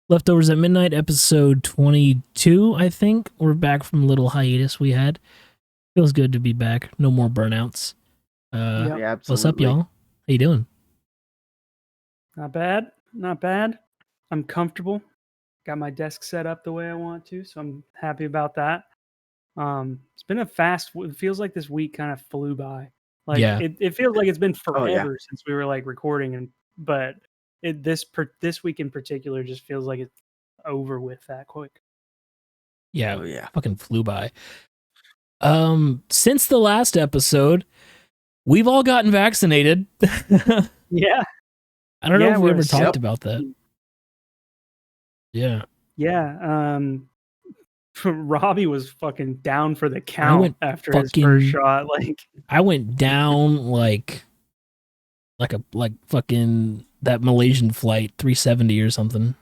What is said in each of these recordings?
Leftovers at Midnight, episode 22, I think. We're back from a little hiatus we had. Feels good to be back. No more burnouts. Yeah, What's up, absolutely. y'all? How you doing? Not bad. Not bad. I'm comfortable. Got my desk set up the way I want to, so I'm happy about that. It's been it feels like this week kind of flew by. Like Yeah. it feels like it's been Oh, yeah. forever since we were like recording, but this week in particular just feels like it's over with that quick. Yeah. Oh, yeah. Fucking flew by. Since the last episode, we've all gotten vaccinated. Yeah. I don't know Yeah, if we we're ever a talked sep- about that. Yeah. Yeah. Robbie was fucking down for the count went after his fucking- first shot. Like I went down like fucking that Malaysian flight 370 or something.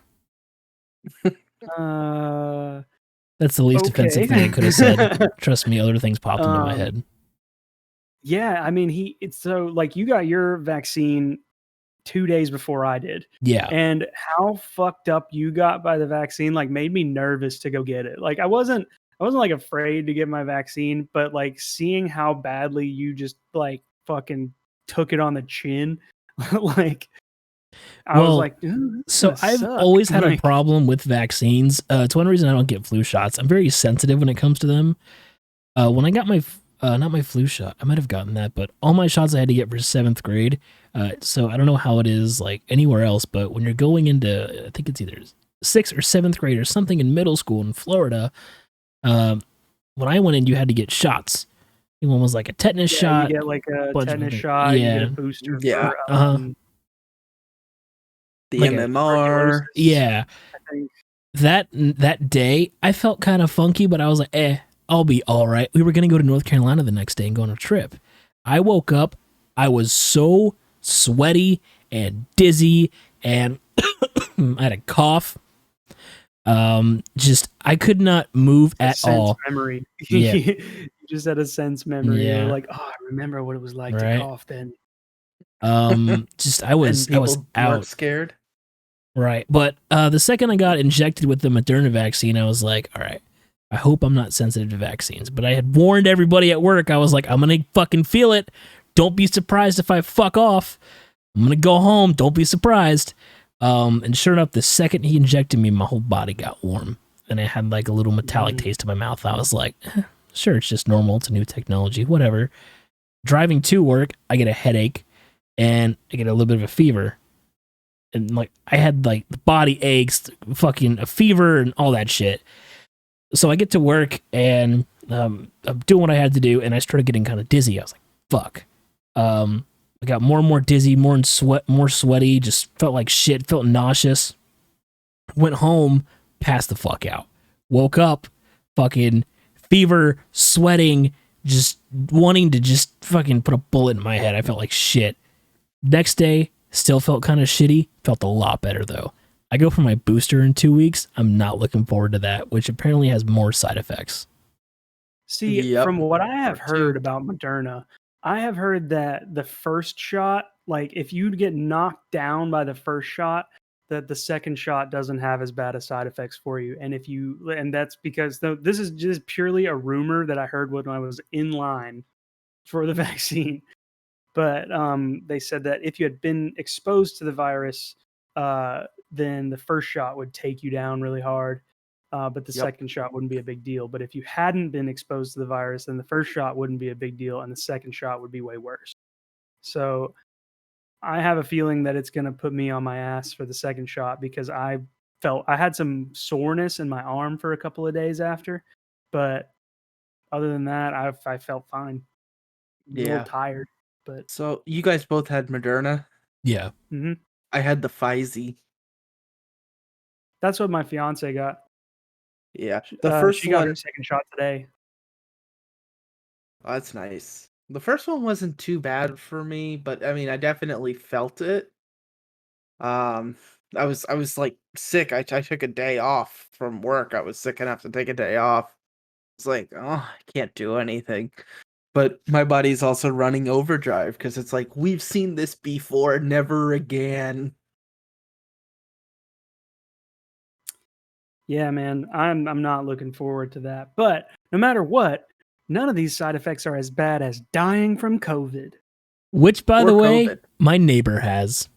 That's the least offensive okay. thing I could have said. Trust me, other things popped into my head. Yeah, I mean, it's so like you got your vaccine 2 days before I did. Yeah. And how fucked up you got by the vaccine like made me nervous to go get it. Like I wasn't like afraid to get my vaccine, but like seeing how badly you just like fucking took it on the chin, like I was Well, like, "Dude, this is So gonna I've suck." always had a Like, problem with vaccines. It's one reason I don't get flu shots. I'm very sensitive when it comes to them. When I got my not my flu shot, I might have gotten that, but all my shots I had to get for 7th grade. So I don't know how it is like anywhere else, but when you're going into, I think it's either 6th or 7th grade or something in middle school in Florida, when I went in, you had to get shots. One was like a tetanus shot. you get like a bunch of tetanus things. shot, you get Yeah. a booster Yeah. for The Like a MMR. tuberculosis, Yeah. I think. That day, I felt kind of funky, but I was like, I'll be all right. We were going to go to North Carolina the next day and go on a trip. I woke up, I was so sweaty and dizzy, and I had a cough. I could not move at Sense all. memory. Yeah. You just had a sense memory. Yeah. You're like, oh, I remember what it was like Right. to cough then. I was weren't out. scared. Right. But the second I got injected with the Moderna vaccine, I was like, all right, I hope I'm not sensitive to vaccines. But I had warned everybody at work. I was like, I'm going to fucking feel it. Don't be surprised if I fuck off. I'm going to go home. Don't be surprised. And sure enough, the second he injected me, my whole body got warm. And I had like a little metallic taste in my mouth. I was like, sure, it's just normal. It's a new technology. Whatever. Driving to work, I get a headache and I get a little bit of a fever. And like I had like the body aches, fucking a fever and all that shit. So I get to work and I'm doing what I had to do, and I started getting kind of dizzy. I was like, fuck. I got more and more dizzy, more sweaty, just felt like shit, felt nauseous. Went home, passed the fuck out. Woke up, fucking fever, sweating, just wanting to just fucking put a bullet in my head. I felt like shit. Next day, still felt kind of shitty. Felt a lot better though. I go for my booster in 2 weeks. I'm not looking forward to that, which apparently has more side effects. See, Yep. from what I have Part two. heard about Moderna, I have heard that the first shot, like if you get knocked down by the first shot, that the second shot doesn't have as bad as side effects for you. And that's because this is just purely a rumor that I heard when I was in line for the vaccine. But they said that if you had been exposed to the virus, then the first shot would take you down really hard. But the Yep. second shot wouldn't be a big deal. But if you hadn't been exposed to the virus, then the first shot wouldn't be a big deal, and the second shot would be way worse. So I have a feeling that it's going to put me on my ass for the second shot because I had some soreness in my arm for a couple of days after. But other than that, I felt fine. A Yeah. little tired, but So you guys both had Moderna. Yeah. I had the Pfizer. that's what my fiance got. Yeah. The first she got one. her second shot today. Oh, that's nice. The first one wasn't too bad for me, but I mean, I definitely felt it. I was like sick. I took a day off from work. I was sick enough to take a day off. It's like, oh, I can't do anything. But my body's also running overdrive because it's like, we've seen this before, never again. Yeah, man, I'm not looking forward to that. But no matter what, none of these side effects are as bad as dying from COVID. Which, by Or the way, COVID. my neighbor has.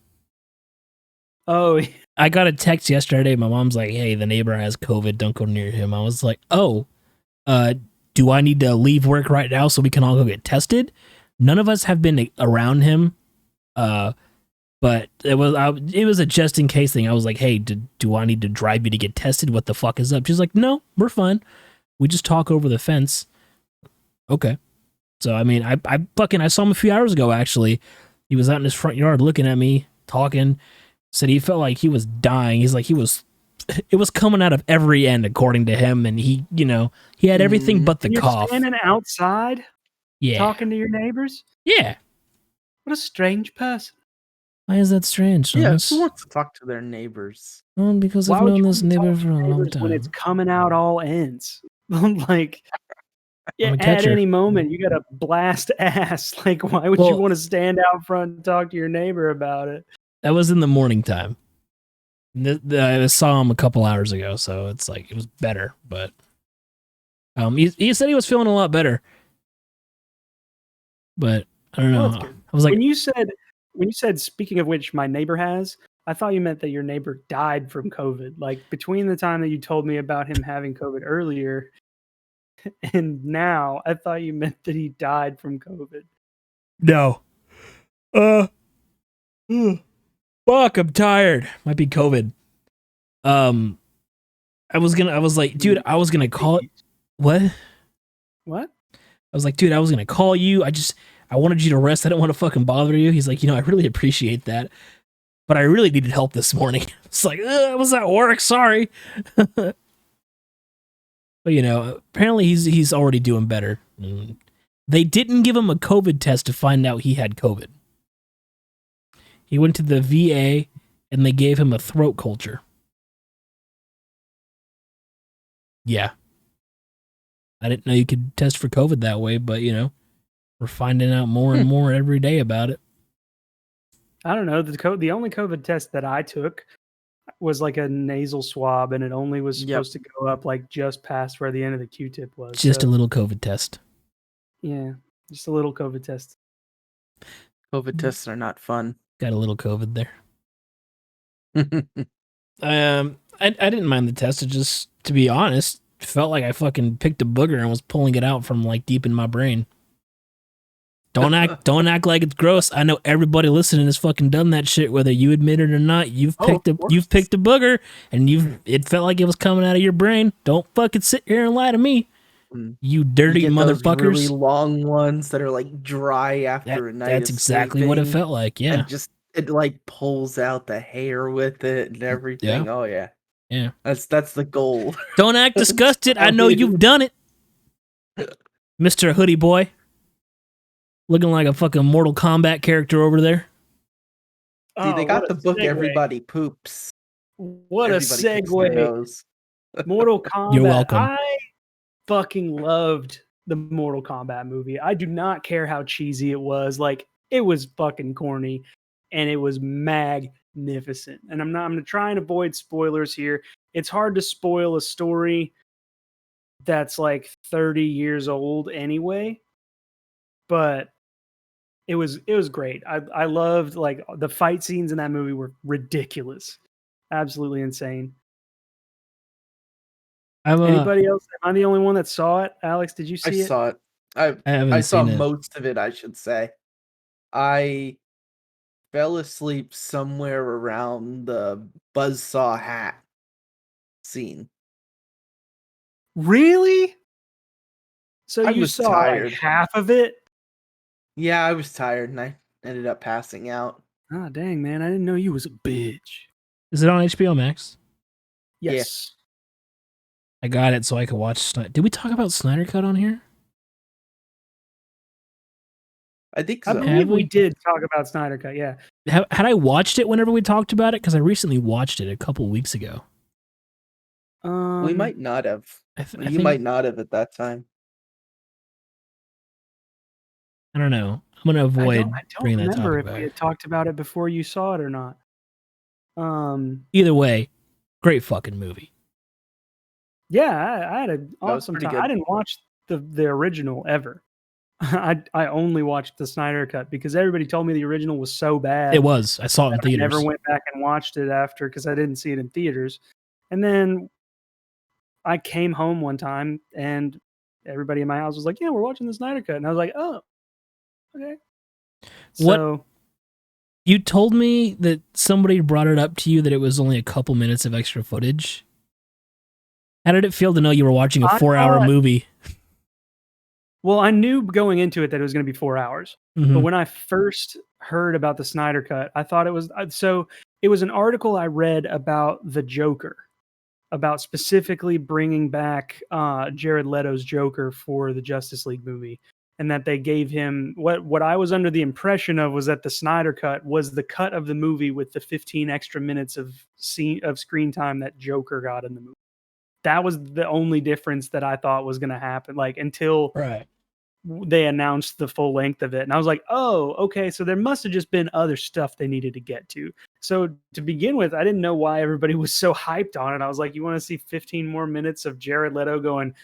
Oh, I got a text yesterday. My mom's like, "Hey, the neighbor has COVID. Don't go near him." I was like, "Oh, do I need to leave work right now so we can all go get tested?" None of us have been around him, but it was a just in case thing. I was like, "Hey, do I need to drive you to get tested? What the fuck is up?" She's like, "No, we're fine. We just talk over the fence." Okay. So I mean, I saw him a few hours ago. Actually, he was out in his front yard looking at me, talking. Said he felt like he was dying. He's like it was coming out of every end according to him, and he had everything but the and you're cough. standing outside Yeah, talking to your neighbors? yeah. What a strange person. Why is that strange, Yeah, Thomas? who wants to talk to their neighbors? Well, because Why I've would known you this want to neighbor talk to for a your long neighbors when it's time. coming out all ends? Like, I'm a at catcher. any moment, you got to blast ass. Like, why would you Well- want to stand out front and talk to your neighbor about it? That was in the morning time. I saw him a couple hours ago, so it's like it was better. But he said he was feeling a lot better. But I don't know. Well, that's good. I was like, when you said, speaking of which, my neighbor has, I thought you meant that your neighbor died from COVID. Like, between the time that you told me about him having COVID earlier and now, I thought you meant that he died from COVID. no. Fuck, I'm tired. Might be COVID. I was like, dude, I was gonna call it. What? What? I was like, dude, I was gonna call you. I wanted you to rest. I didn't want to fucking bother you. He's like, I really appreciate that, but I really needed help this morning. It's like, I was at work. Sorry. But apparently he's already doing better. They didn't give him a COVID test to find out he had COVID. He went to the VA and they gave him a throat culture. Yeah. I didn't know you could test for COVID that way, but we're finding out more and more every day about it. I don't know. The only COVID test that I took was like a nasal swab, and it only was supposed to go up like just past where the end of the Q-tip was. Just a little COVID test. Yeah, just a little COVID test. COVID tests are not fun. Got a little COVID there. I didn't mind the test. It just, to be honest, felt like I fucking picked a booger and was pulling it out from like deep in my brain. Don't act like it's gross. I know everybody listening has fucking done that shit, whether you admit it or not. You've picked a booger and it felt like it was coming out of your brain. Don't fucking sit here and lie to me. You dirty motherfuckers. Those really long ones that are like dry after a night. That's exactly what it felt like. Yeah. And it like pulls out the hair with it and everything. Yeah. Oh yeah. Yeah. That's the goal. Don't act disgusted. I know you've done it. Mr. Hoodie Boy. Looking like a fucking Mortal Kombat character over there. Dude, they got the book segue. Everybody Poops. What Everybody a picks their segue. nose. Mortal Kombat. You're welcome. I fucking loved the Mortal Kombat movie. I do not care how cheesy it was. Like, it was fucking corny and it was magnificent. And I'm gonna try and avoid spoilers here. It's hard to spoil a story that's like 30 years old anyway. But it was great. I loved, like, the fight scenes in that movie were ridiculous. Absolutely insane. Anybody else? Am I the only one that saw it? Alex, did you see it? I saw it. I saw most of it, I should say. I fell asleep somewhere around the buzzsaw hat scene. Really? So I you was saw tired. like half of it? Yeah, I was tired and I ended up passing out. Ah, dang, man. I didn't know you was a bitch. Is it on HBO Max? Yes. I got it so I could watch. Did we talk about Snyder Cut on here? I think I so. believe we did talk about Snyder Cut, yeah. Had I watched it whenever we talked about it? Because I recently watched it a couple weeks ago. We might not have. You might not have at that time. I don't know. I'm going to avoid I don't bringing that remember topic if we back. had talked about it before you saw it or not. Either way, great fucking movie. Yeah, I had an That was awesome pretty time. I good. didn't watch the original ever. I only watched the Snyder cut because everybody told me the original was so bad. It was. I saw it in I never theaters. went back and watched it after because I didn't see it in theaters. And then I came home one time and everybody in my house was like, "Yeah, we're watching the Snyder cut," and I was like, "Oh, okay." What So you told me that somebody brought it up to you that it was only a couple minutes of extra footage. How did it feel to know you were watching a I 4-hour thought, movie? well, I knew going into it that it was going to be 4 hours. But Mhm. when I first heard about the Snyder cut, I thought it was so it was an article I read about the Joker, about specifically bringing back Jared Leto's Joker for the Justice League movie, and that they gave him what I was under the impression of was that the Snyder cut was the cut of the movie with the 15 extra minutes of screen time that Joker got in the movie. That was the only difference that I thought was going to happen, like until Right. they announced the full length of it. And I was like, oh, okay. So there must have just been other stuff they needed to get to. So to begin with, I didn't know why everybody was so hyped on it. I was like, you want to see 15 more minutes of Jared Leto going,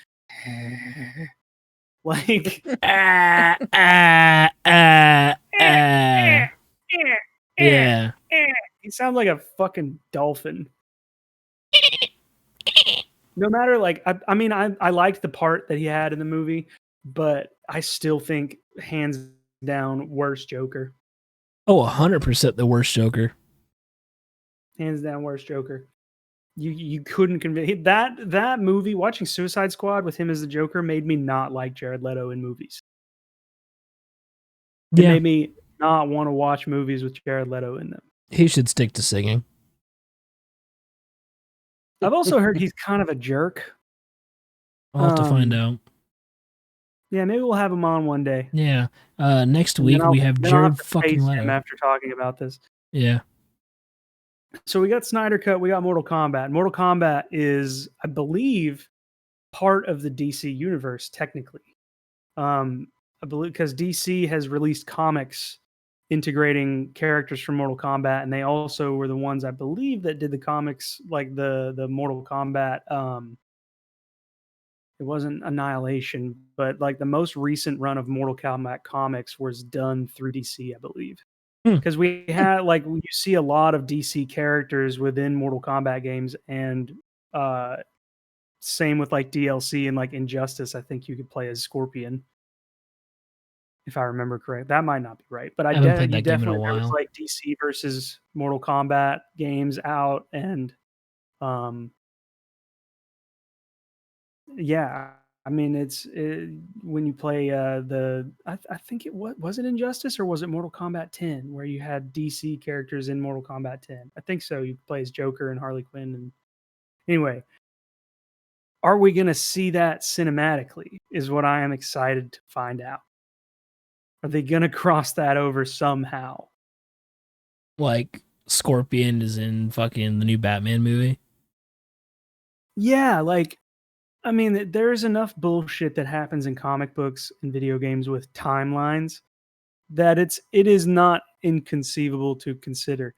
like, Ah, ah, ah, ah. Yeah. he sounds like a fucking dolphin. No matter, like, I mean, I liked the part that he had in the movie, but I still think hands down worst Joker. Oh, 100% the worst Joker. Hands down worst Joker. You couldn't convince that movie. Watching Suicide Squad with him as the Joker made me not like Jared Leto in movies. It Yeah. made me not want to watch movies with Jared Leto in them. He should stick to singing. I've also heard he's kind of a jerk. I'll have to find out. Yeah, maybe we'll have him on one day. Yeah. Next And week we have then I'll Jared to fucking face him Leto. after talking about this. Yeah. So we got Snyder Cut, we got Mortal Kombat. Mortal Kombat is, I believe, part of the DC universe technically. I believe because DC has released comics integrating characters from Mortal Kombat, and they also were the ones I believe that did the comics like the Mortal Kombat. It wasn't Annihilation, but like the most recent run of Mortal Kombat comics was done through DC, I believe. Because we had like you see a lot of DC characters within Mortal Kombat games, and same with like DLC and like Injustice. I think you could play as Scorpion, if I remember correct. That might not be right, but I haven't played you that game in a definitely there was while. like DC versus Mortal Kombat games out, and yeah, I mean when you play I think it was it Injustice or was it Mortal Kombat 10 where you had DC characters in Mortal Kombat 10? I think so. You play as Joker and Harley Quinn, and anyway, are we going to see that cinematically? Is what I am excited to find out. Are they going to cross that over somehow? Like Scorpion is in fucking the new Batman movie. Yeah, like I mean, there's enough bullshit that happens in comic books and video games with timelines that it is not inconceivable to consider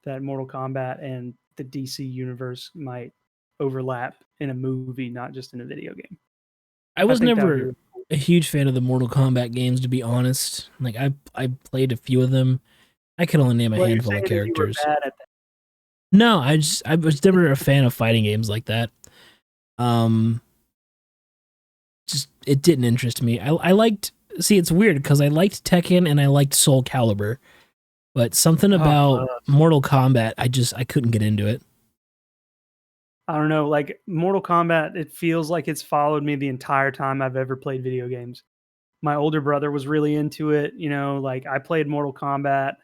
that Mortal Kombat and the DC universe might overlap in a movie, not just in a video game. I was think that would be never really cool. a huge fan of the Mortal Kombat games, to be honest. Like I played a few of them. I could only name a Well, you're handful of saying that you were characters. bad at that. No, I was never a fan of fighting games like that. Just it didn't interest me. I liked it's weird because I liked Tekken and I liked Soul Calibur, but something about Mortal Kombat I couldn't get into it. I don't know, like Mortal Kombat, it feels like it's followed me the entire time I've ever played video games. My older brother was really into it, like I played Mortal Kombat.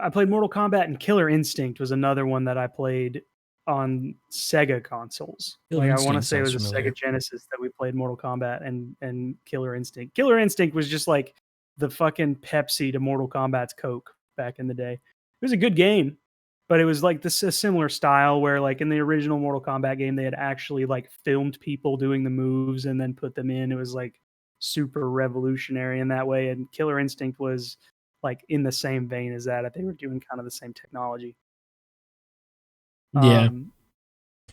I played Mortal Kombat, and Killer Instinct was another one that I played on Sega consoles. Killer Like I want to Instinct say it sounds was a familiar. Sega Genesis that we played Mortal Kombat and Killer Instinct. Killer Instinct was just like the fucking Pepsi to Mortal Kombat's Coke back in the day. It was a good game, but it was like this a similar style where like in the original Mortal Kombat game they had actually like filmed people doing the moves and then put them in. It was like super revolutionary in that way, and Killer Instinct was like in the same vein as that. They were doing kind of the same technology. Yeah.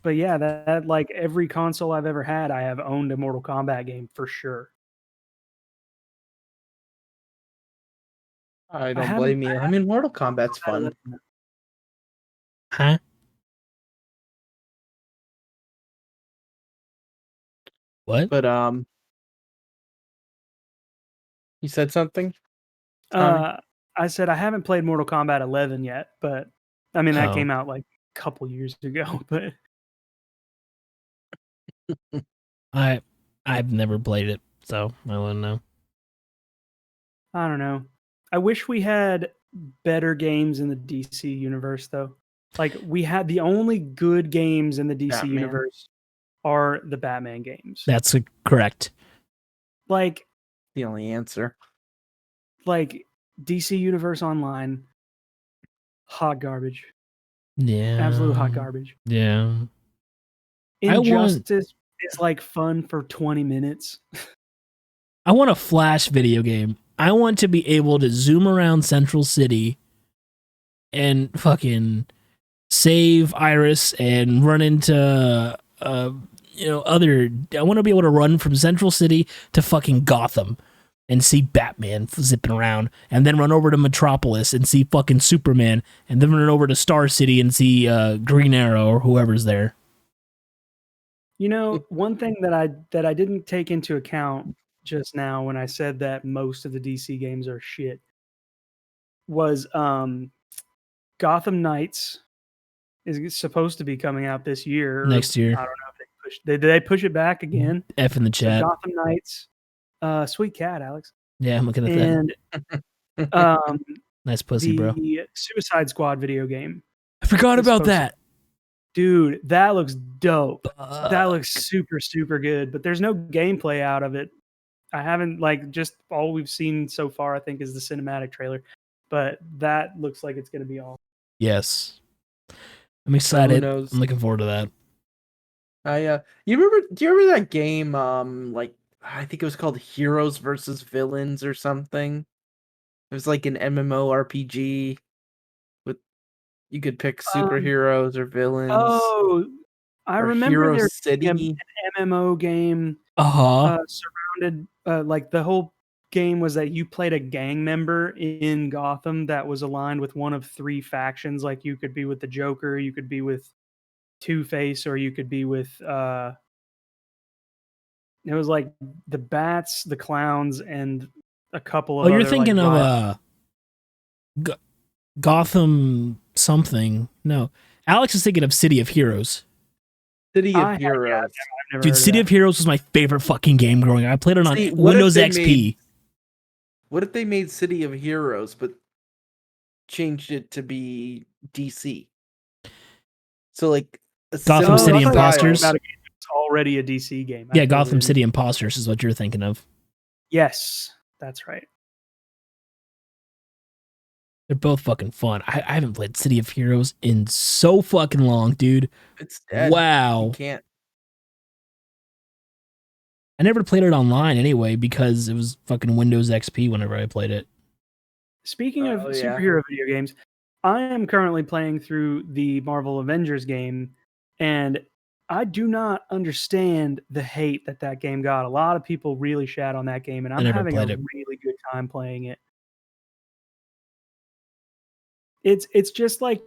But yeah, that like every console I've ever had, I have owned a Mortal Kombat game for sure. I I don't haven't blame you. I mean, Mortal Kombat's Mortal fun. Kombat 11. Huh? What? But you said something, Tommy? I said I haven't played Mortal Kombat 11 yet, but I mean that Oh. came out like a couple years ago. But I've never played it, so I wouldn't know. I don't know. I wish we had better games in the DC universe, though. Like we had the only good games in the DC Batman. universe are the Batman games. That's correct. Like The only answer. like DC Universe Online, hot garbage. Yeah. Absolute hot garbage. Yeah. Injustice is like fun for 20 minutes. I want a Flash video game. I want to be able to zoom around Central City and fucking save Iris and run into other. I want to be able to run from Central City to fucking Gotham and see Batman zipping around, and then run over to Metropolis and see fucking Superman, and then run over to Star City and see Green Arrow or whoever's there. You know, one thing that I didn't take into account just now when I said that most of the DC games are shit was Gotham Knights is supposed to be coming out this year. Next year. I don't know if they pushed. Did they push it back again? F in the So chat. Gotham Knights, sweet cat, Alex. Yeah, I'm looking at that. And Nice pussy, bro. the Suicide Squad video game. I forgot It's about supposed that. Dude, that looks dope. That looks super, super good. But there's no gameplay out of it. I haven't just all we've seen so far, I think, is the cinematic trailer. But that looks like it's gonna be all. Yes. I'm excited. Who knows? I'm looking forward to that. Do you remember that game, I think it was called Heroes versus Villains or something? It was like an MMORPG with you could pick superheroes or villains. Oh, I remember Hero there City. being an MMO game surrounded like the whole game was that you played a gang member in Gotham that was aligned with one of three factions. Like you could be with the Joker, you could be with Two-Face, or you could be with it was like the Bats, the Clowns, and a couple of Oh, you're other, thinking like, of Gotham something. No. Alex is thinking of City of Heroes. City of Heroes. I've never Dude, heard City of Heroes was my favorite fucking game growing up. I played it on See, what if Windows they XP. What if they made City of Heroes but changed it to be DC? So like a Gotham similar City style. Imposters? It's already a DC game. Yeah, Gotham City Imposters is what you're thinking of. Yes, that's right. They're both fucking fun. I haven't played City of Heroes in so fucking long, dude. It's dead. Wow. You can't. I never played it online anyway because it was fucking Windows XP whenever I played it. Speaking of superhero video games, I am currently playing through the Marvel Avengers game, and I do not understand the hate that game got. A lot of people really shat on that game, and I'm having a really good time playing it. It's just like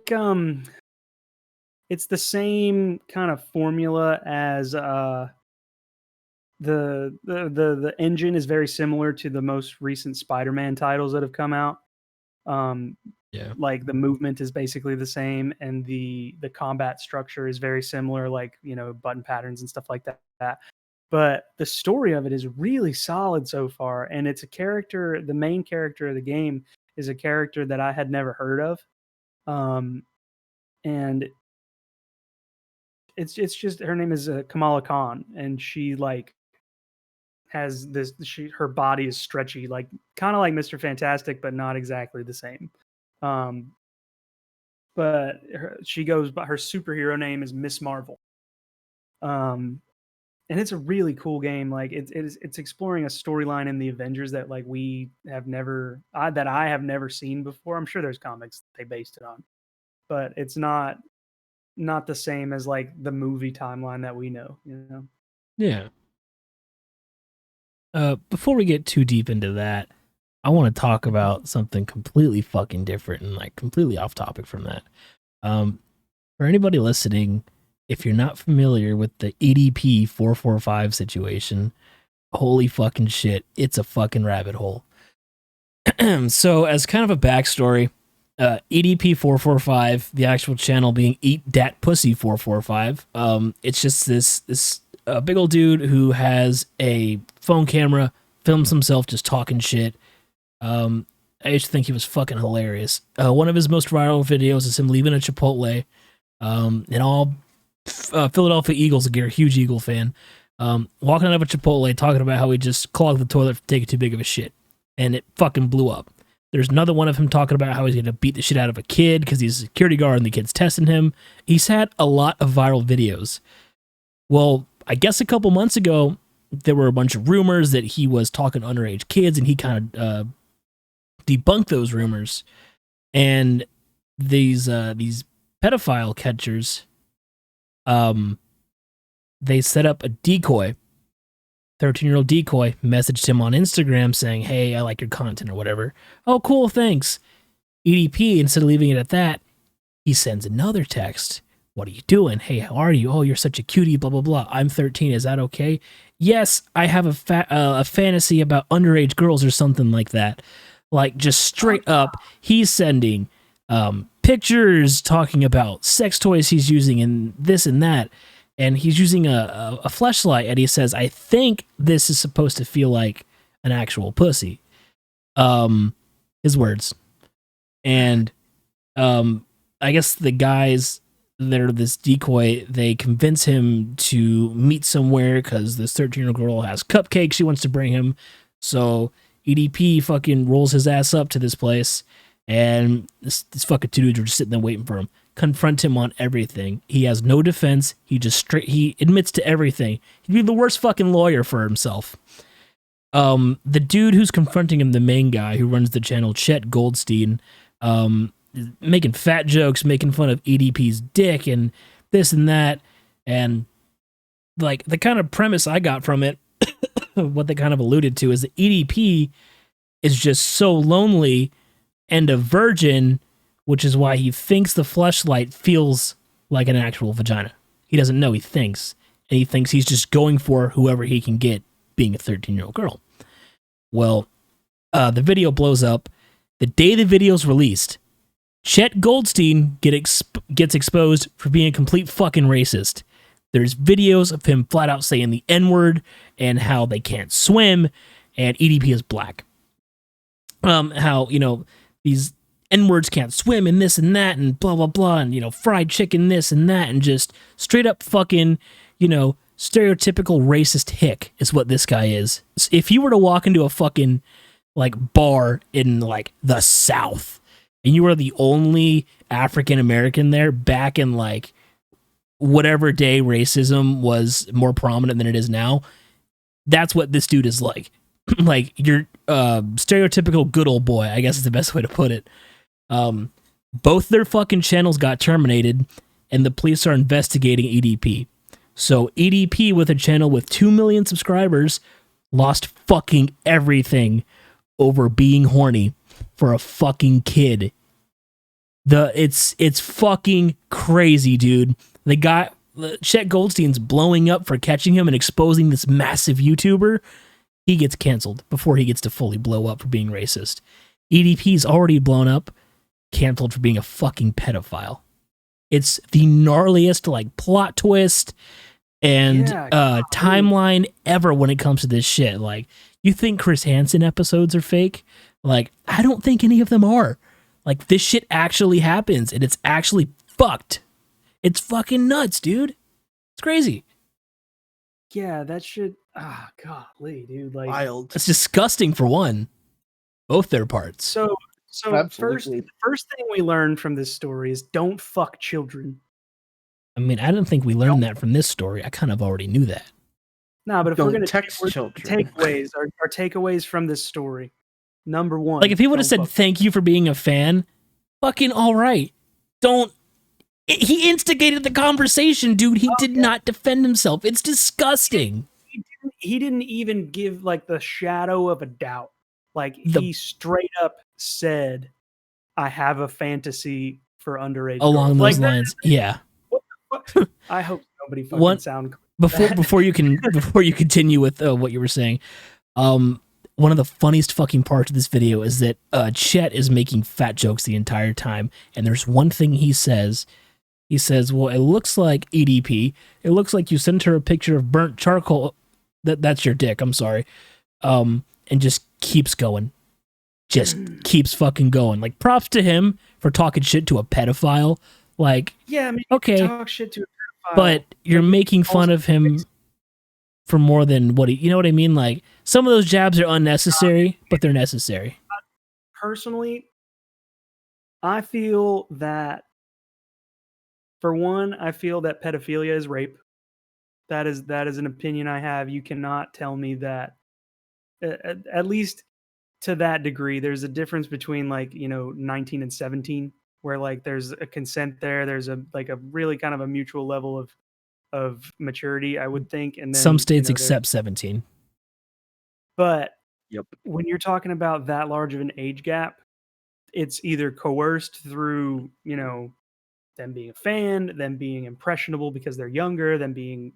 it's the same kind of formula as the engine is very similar to the most recent Spider-Man titles that have come out. Yeah. Like the movement is basically the same, and the combat structure is very similar, like, you know, button patterns and stuff like that. But the story of it is really solid so far, and it's a character. The main character of the game is a character that I had never heard of, and it's just her name is Kamala Khan, and she like has this. Her body is stretchy, like kind of like Mr. Fantastic, but not exactly the same. But she goes by her superhero name is Miss Marvel. And it's a really cool game. Like it's exploring a storyline in the Avengers that like we have never that I have never seen before. I'm sure there's comics they based it on, but it's not not the same as like the movie timeline that we know, you know. Yeah. Before we get too deep into that, I want to talk about something completely fucking different and like completely off topic from that. For anybody listening, if you're not familiar with the EDP445 situation, holy fucking shit, it's a fucking rabbit hole. So, as kind of a backstory, EDP445, the actual channel being Eat Dat Pussy 445, it's just this big old dude who has a phone camera, films himself just talking shit. I used to think he was fucking hilarious. One of his most viral videos is him leaving a Chipotle, in all Philadelphia Eagles gear, huge Eagle fan, walking out of a Chipotle talking about how he just clogged the toilet for taking too big of a shit. And it fucking blew up. There's another one of him talking about how he's going to beat the shit out of a kid because he's a security guard and the kid's testing him. He's had a lot of viral videos. Well, I guess a couple months ago, there were a bunch of rumors that he was talking to underage kids, and he kind of debunked those rumors. And these pedophile catchers, they set up a decoy. 13-year-old decoy messaged him on Instagram saying, hey, I like your content or whatever. Oh, cool, thanks. EDP, instead of leaving it at that, he sends another text. What are you doing? Hey, how are you? Oh, you're such a cutie, blah, blah, blah. I'm 13. Is that okay? Yes, I have a fantasy about underage girls or something like that. Like, just straight up, he's sending pictures talking about sex toys he's using and this and that. And he's using a fleshlight, and he says, I think this is supposed to feel like an actual pussy. His words. And I guess the guys that are this decoy, they convince him to meet somewhere because this 13-year-old girl has cupcakes she wants to bring him. So EDP fucking rolls his ass up to this place, and this fucking two dudes are just sitting there waiting for him. Confront him on everything. He has no defense. He admits to everything. He'd be the worst fucking lawyer for himself. The dude who's confronting him, the main guy who runs the channel, Chet Goldstein, making fat jokes, making fun of EDP's dick and this and that. And like the kind of premise I got from it, what they kind of alluded to, is that EDP is just so lonely and a virgin, which is why he thinks the fleshlight feels like an actual vagina. He doesn't know, he thinks. And he thinks he's just going for whoever he can get, being a 13-year-old girl. Well, the video blows up. The day the video's released, Chet Goldstein gets exposed for being a complete fucking racist. There's videos of him flat out saying the N-word and how they can't swim, and EDP is black. How, these N-words can't swim and this and that and blah, blah, blah, and, fried chicken this and that, and just straight up fucking, stereotypical racist hick is what this guy is. If you were to walk into a fucking, bar in, the South, and you were the only African-American there back in, whatever day racism was more prominent than it is now, that's what this dude is like. You're stereotypical good old boy, I guess is the best way to put it. Both their fucking channels got terminated, and the police are investigating EDP. So EDP, with a channel with 2 million subscribers, lost fucking everything over being horny for a fucking kid. It's fucking crazy, dude. The guy, Chet Goldstein's blowing up for catching him and exposing this massive YouTuber. He gets canceled before he gets to fully blow up for being racist. EDP's already blown up, canceled for being a fucking pedophile. It's the gnarliest plot twist and timeline ever when it comes to this shit. You think Chris Hansen episodes are fake? I don't think any of them are. This shit actually happens, and it's actually fucked. It's fucking nuts, dude. It's crazy. Yeah, that shit. Golly, dude. Wild. It's disgusting for one. Both their parts. So Absolutely. first thing we learned from this story is don't fuck children. I mean, I don't think we learned that from this story. I kind of already knew that. No, but if we're Don't going to text children. takeaways, our takeaways from this story. Number one. If he would have said don't fuck- thank you for being a fan, fucking all right. Don't He instigated the conversation, dude. He did not defend himself. It's disgusting. He didn't even give like the shadow of a doubt. Like he straight up said, "I have a fantasy for underage along girls." those lines. Yeah. What the fuck? I hope nobody fucking sound before you continue with what you were saying. One of the funniest fucking parts of this video is that Chet is making fat jokes the entire time, and there's one thing he says. He says, "Well, it looks like EDP. It looks like you sent her a picture of burnt charcoal. That's your dick. I'm sorry." And just keeps going. Just keeps fucking going. Like, props to him for talking shit to a pedophile. Like, yeah, I mean, okay, talk shit to a pedophile, but you're making fun of him for more than what he, you know what I mean? Like, some of those jabs are unnecessary, but they're necessary. Personally, I feel that, for one, I feel that pedophilia is rape. That is an opinion I have. You cannot tell me that, at least to that degree. There's a difference between, like, 19 and 17, where like there's a consent there. There's a really kind of a mutual level of maturity, I would think. And then some states accept 17. But Yep. when you're talking about that large of an age gap, it's either coerced through, them being a fan, them being impressionable because they're younger, them being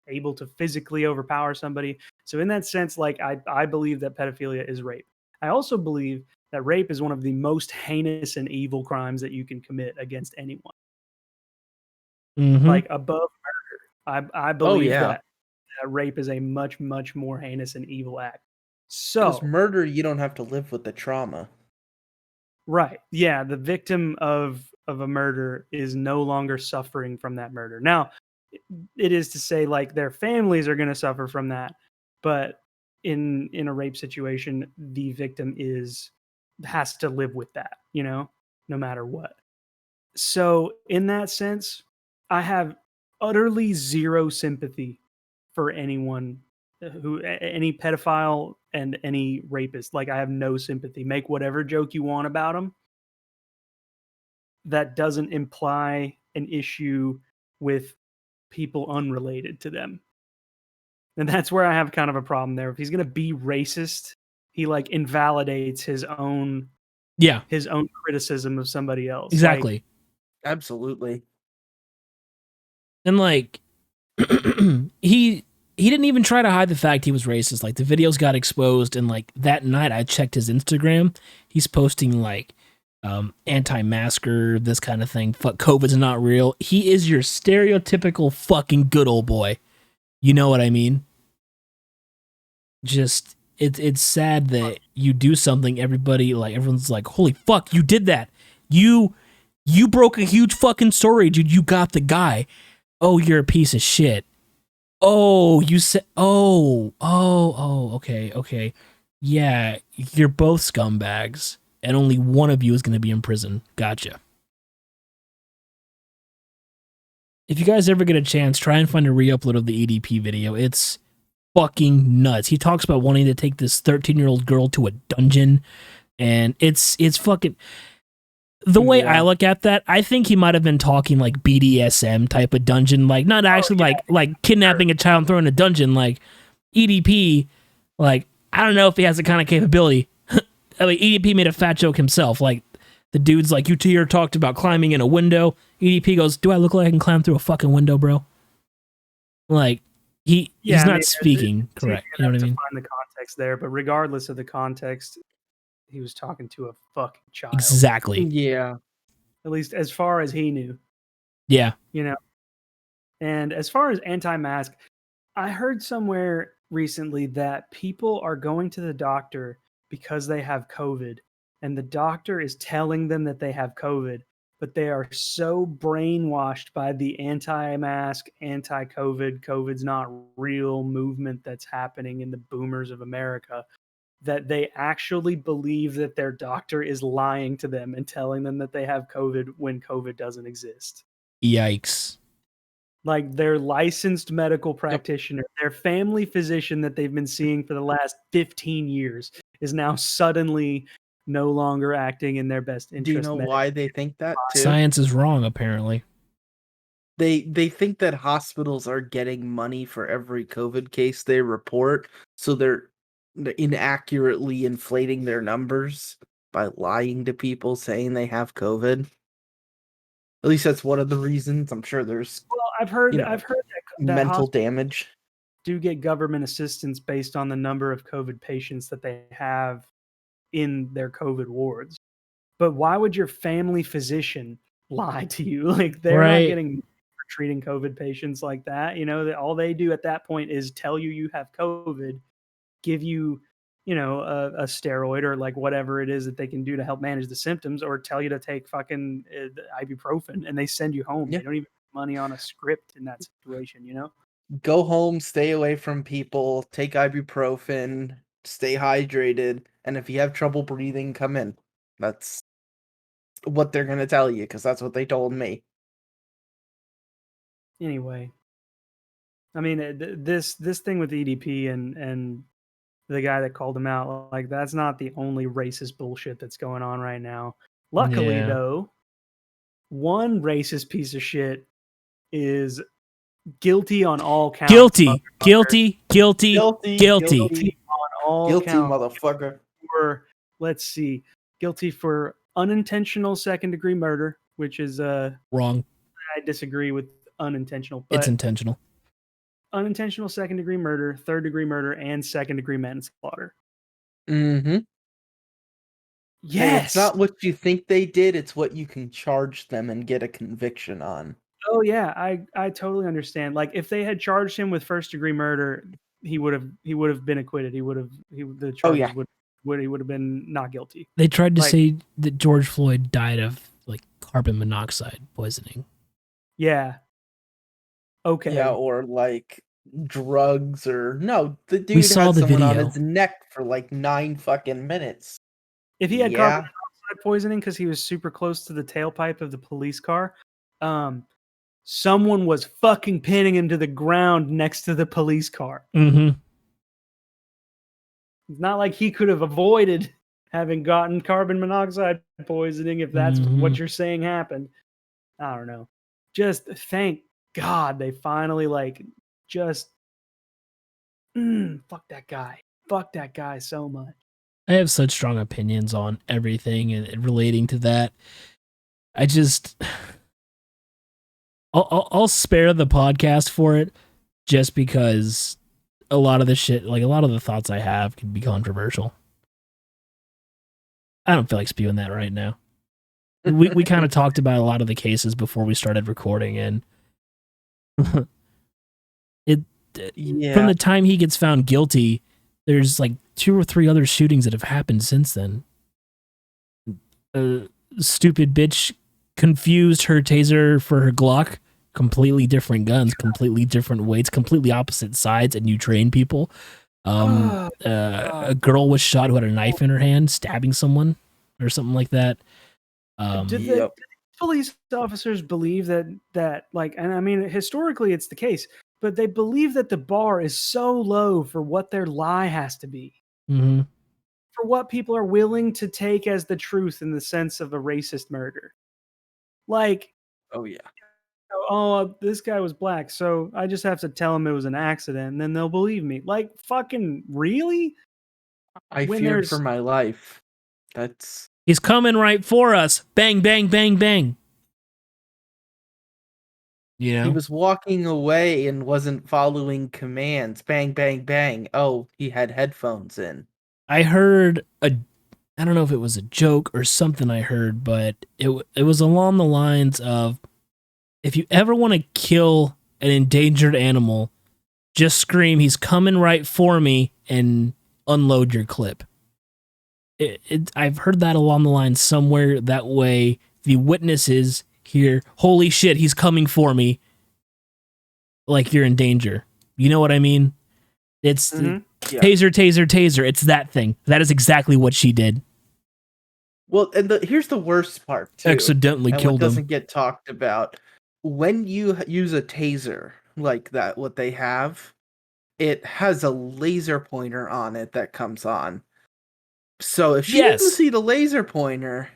able to physically overpower somebody. So in that sense, like, I believe that pedophilia is rape. I also believe that rape is one of the most heinous and evil crimes that you can commit against anyone. Mm-hmm. Like, above murder. I believe yeah. that rape is a much, much more heinous and evil act. So, Because murder, you don't have to live with the trauma. right. Yeah, the victim of a murder is no longer suffering from that murder. Now, it is to say, like, their families are going to suffer from that, but in a rape situation, the victim has to live with that, no matter what. So in that sense, I have utterly zero sympathy for anyone any pedophile and any rapist. Like, I have no sympathy. Make whatever joke you want about them. That doesn't imply an issue with people unrelated to them. And that's where I have kind of a problem there. If he's going to be racist, he like invalidates his own criticism of somebody else. Exactly. Like, absolutely. And like he didn't even try to hide the fact he was racist. Like, the videos got exposed, and like that night I checked his Instagram. He's posting like anti-masker, this kind of thing. Fuck, COVID's not real. He is your stereotypical fucking good old boy. You know what I mean? Just it's sad that you do something, everyone's like, holy fuck, you did that. You broke a huge fucking story, dude. You got the guy. Oh, you're a piece of shit. Oh, you said, okay. Yeah, you're both scumbags, and only one of you is going to be in prison. Gotcha. If you guys ever get a chance, try and find a re-upload of the EDP video. It's fucking nuts. He talks about wanting to take this 13-year-old girl to a dungeon, and it's fucking... The way I look at that, I think he might have been talking like BDSM type of dungeon, like not actually like kidnapping a child and throwing in a dungeon, like EDP. Like, I don't know if he has the kind of capability. I mean, EDP made a fat joke himself. Like, the dude's like, you two here talked about climbing in a window. EDP goes, do I look like I can climb through a fucking window, bro? Like, he's not speaking correct. You know what I mean? Find the context there, but regardless of the context, he was talking to a fucking child. Exactly. Yeah. At least as far as he knew. Yeah. And as far as anti-mask, I heard somewhere recently that people are going to the doctor because they have COVID, and the doctor is telling them that they have COVID, but they are so brainwashed by the anti-mask, anti-COVID, COVID's not real movement that's happening in the boomers of America, that they actually believe that their doctor is lying to them and telling them that they have COVID when COVID doesn't exist. Yikes. Like, their licensed medical practitioner, their family physician that they've been seeing for the last 15 years is now suddenly no longer acting in their best interest. Do you know why they think that too? Science is wrong, apparently. They think that hospitals are getting money for every COVID case they report, so they're inaccurately inflating their numbers by lying to people saying they have COVID. At least that's one of the reasons. I'm sure there's Well, I've heard that mental hospitals damage. do get government assistance based on the number of COVID patients that they have in their COVID wards. But why would your family physician lie to you? Like, they're not Right. getting for treating COVID patients like that. You know, that all they do at that point is tell you have COVID, give you, a steroid or like whatever it is that they can do to help manage the symptoms, or tell you to take fucking ibuprofen, and they send you home. Yeah. They don't even have money on a script in that situation, you know? Go home, stay away from people, take ibuprofen, stay hydrated, and if you have trouble breathing, come in. That's what they're gonna tell you, because that's what they told me. Anyway, I mean, this thing with EDP and the guy that called him out, like, that's not the only racist bullshit that's going on right now. Luckily, Yeah. though, one racist piece of shit is guilty on all counts. Guilty. motherfucker. Guilty. Guilty. Guilty, Guilty. Guilty on all guilty, counts. motherfucker. For, let's see, guilty for unintentional second-degree murder, which is Wrong. I disagree with unintentional, It's but intentional. unintentional second-degree murder, third-degree murder, and second-degree manslaughter. Mm-hmm. Yes. Hey, it's not what you think they did, it's what you can charge them and get a conviction on. Oh yeah, I totally understand. Like, if they had charged him with first degree murder, he would have been acquitted. The charges he would have been not guilty. They tried to Like- say that George Floyd died of like carbon monoxide poisoning. Yeah. Okay. Yeah, or like drugs, or no, the dude We saw had the someone on video. his neck for like 9 fucking minutes. If he had carbon Yeah. monoxide poisoning because he was super close to the tailpipe of the police car, someone was fucking pinning him to the ground next to the police car. Mm-hmm. It's not like he could have avoided having gotten carbon monoxide poisoning if that's what you're saying happened. I don't know. Just thank God they finally fuck that guy. Fuck that guy so much. I have such strong opinions on everything and relating to that. I just, I'll spare the podcast for it, just because a lot of the shit, like a lot of the thoughts I have, can be controversial. I don't feel like spewing that right now. We kind of talked about a lot of the cases before we started recording, and from the time he gets found guilty, there's like 2 or 3 other shootings that have happened since then. Stupid bitch confused her taser for her Glock. Completely different guns, completely different weights, completely opposite sides, and you train people. A girl was shot who had a knife in her hand, stabbing someone or something like that. Did the police officers believe that like, and I mean, historically it's the case, but they believe that the bar is so low for what their lie has to be, for what people are willing to take as the truth in the sense of a racist murder. Like, oh yeah, this guy was black, so I just have to tell him it was an accident, and then they'll believe me. Like, fucking really? I feared for my life. He's coming right for us. Bang, bang, bang, bang. You know? He was walking away and wasn't following commands. Bang, bang, bang. Oh, he had headphones in. I heard I don't know if it was a joke or something I heard, but it was along the lines of, if you ever want to kill an endangered animal, just scream, "He's coming right for me," and unload your clip. I've heard that along the line somewhere. That way, the witnesses hear, "Holy shit, he's coming for me," like you're in danger. You know what I mean? It's taser, taser, taser. It's that thing. That is exactly what she did. Well, and here's the worst part, too. Accidentally and killed what doesn't him. get talked about. When you use a taser like that, what they have, it has a laser pointer on it that comes on. So if she didn't see the laser pointer,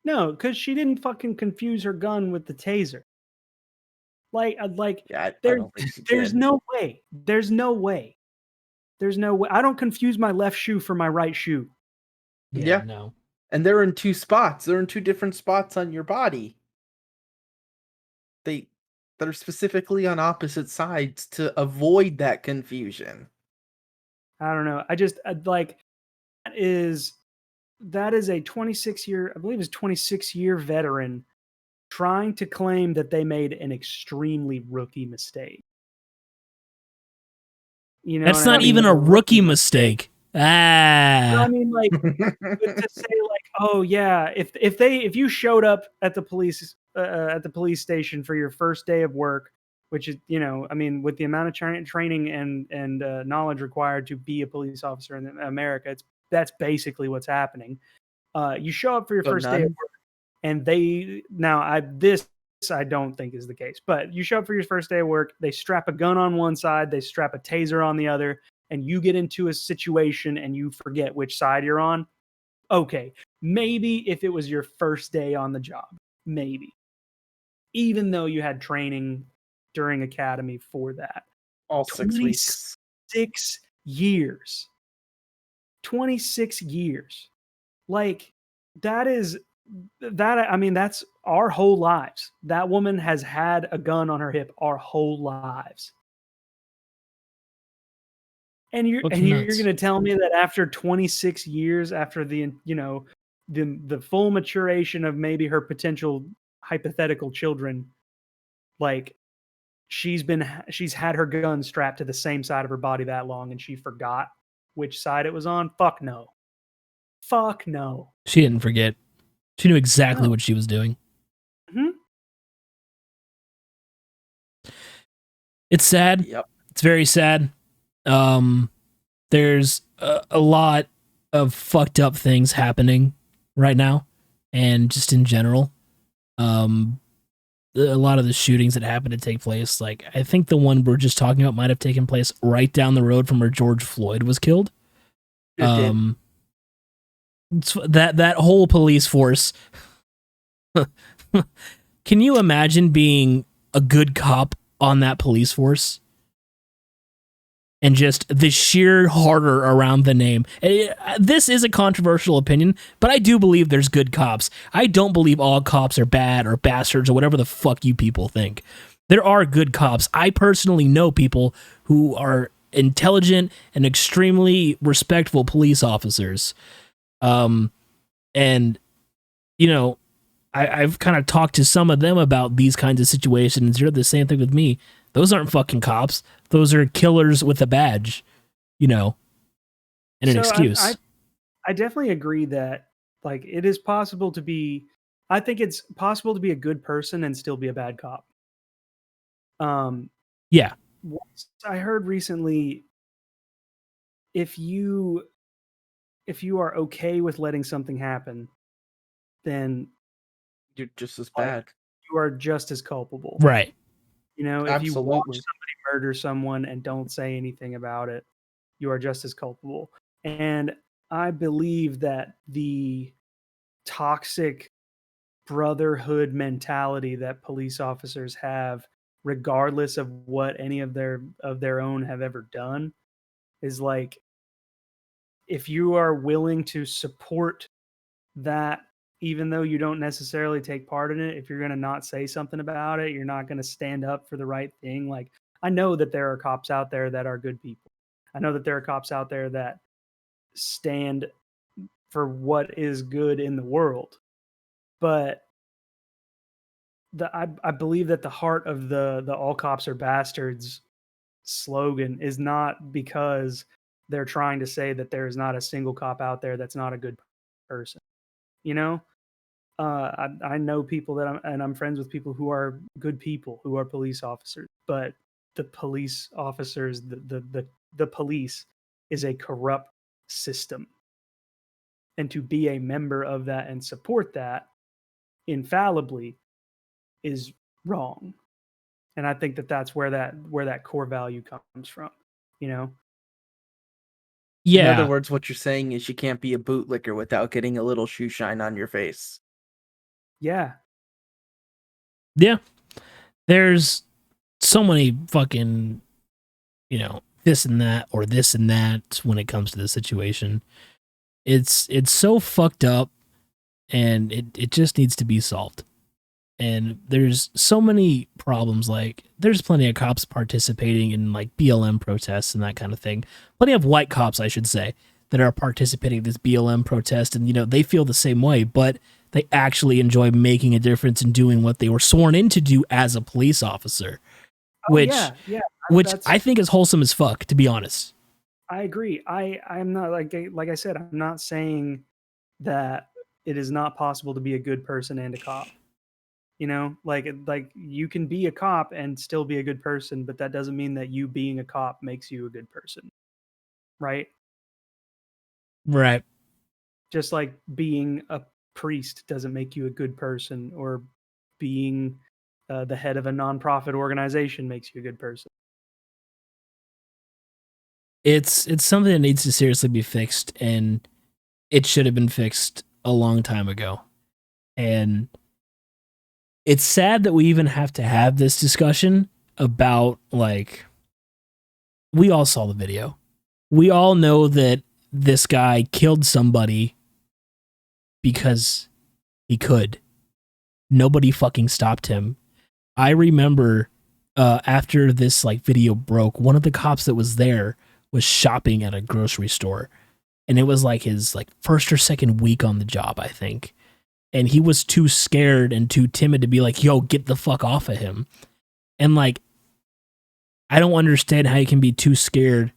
No, because she didn't fucking confuse her gun with the taser. Like Yeah, I there, don't think she there's did. no way. There's no way. There's no way. I don't confuse my left shoe for my right shoe. Yeah, Yeah. no. And they're in two spots. They're in two different spots on your body. That are specifically on opposite sides to avoid that confusion. I don't know. Like that is a 26-year, I believe, is 26-year veteran trying to claim that they made an extremely rookie mistake. You know, That's and I not mean even like a a rookie rookie mistake. No, Ah. I mean like but to say like, oh yeah, if you showed up at the police station for your first day of work, which is, you know, I mean, with the amount of training and knowledge required to be a police officer in America, that's basically what's happening. You show up for your So first day of none. work, and I don't think is the case, but you show up for your first day of work, they strap a gun on one side, they strap a taser on the other, and you get into a situation and you forget which side you're on. Okay, maybe if it was your first day on the job, maybe. Even though you had training during academy for that. All 6 weeks. 26 years. 26 years. Like I mean, that's our whole lives. That woman has had a gun on her hip our whole lives. And you're Fucking you're nuts. gonna tell me that after 26 years, after the, you know, the full maturation of maybe her potential hypothetical children, like she's had her gun strapped to the same side of her body that long and she forgot which side it was on? Fuck no. Fuck no. She didn't forget. She knew exactly No. what she was doing. Mhm. It's sad. Yep. It's very sad. There's a lot of fucked up things happening right now, and just in general. Um, a lot of the shootings that happened to take place, like I think the one we're just talking about might have taken place right down the road from where George Floyd was killed. It did. That whole police force. Can you imagine being a good cop on that police force? And just the sheer horror around the name. This is a controversial opinion, but I do believe there's good cops. I don't believe all cops are bad or bastards or whatever the fuck you people think. There are good cops. I personally know people who are intelligent and extremely respectful police officers. And, you know, I've kind of talked to some of them about these kinds of situations. You're the same thing with me. Those aren't fucking cops. Those are killers with a badge, you know, and an excuse. I definitely agree that like it is possible to be. I think it's possible to be a good person and still be a bad cop. Yeah. I heard recently, if you are okay with letting something happen, then You're just as like, bad. you are just as culpable. Right. You know, if you watch Absolutely. somebody murder someone and don't say anything about it, you are just as culpable. And I believe that the toxic brotherhood mentality that police officers have, regardless of what any of their own have ever done, is like, if you are willing to support that, even though you don't necessarily take part in it, if you're going to not say something about it, you're not going to stand up for the right thing. Like, I know that there are cops out there that are good people. I know that there are cops out there that stand for what is good in the world. But I believe that the heart of the all cops are bastards slogan is not because they're trying to say that there is not a single cop out there that's not a good person. You know, I know people I'm friends with people who are good people, who are police officers, but the police officers, the police is a corrupt system. And to be a member of that and support that infallibly is wrong. And I think that that's where that core value comes from, you know? In other Yeah. words, what you're saying is you can't be a bootlicker without getting a little shoe shine on your face. Yeah. Yeah. There's so many fucking, this and that or this and that when it comes to the situation. It's so fucked up, and it just needs to be solved. And there's so many problems. Like, there's plenty of cops participating in like BLM protests and that kind of thing. Plenty of white cops, I should say, that are participating in this BLM protest, and they feel the same way, but they actually enjoy making a difference and doing what they were sworn in to do as a police officer, Oh which yeah. which That's, I think is wholesome as fuck, to be honest. I agree. I'm not like I said, I'm not saying that it is not possible to be a good person and a cop. Like you can be a cop and still be a good person, but that doesn't mean that you being a cop makes you a good person, right? Right. Just like being a priest doesn't make you a good person, or being the head of a nonprofit organization makes you a good person. It's something that needs to seriously be fixed, and it should have been fixed a long time ago. And it's sad that we even have to have this discussion about, like, we all saw the video. We all know that this guy killed somebody because he could. Nobody fucking stopped him. I remember after this like video broke, one of the cops that was there was shopping at a grocery store, and it was like his like first or second week on the job, I think. And he was too scared and too timid to be like, "Yo, get the fuck off of him." And like, I don't understand how you can be too scared,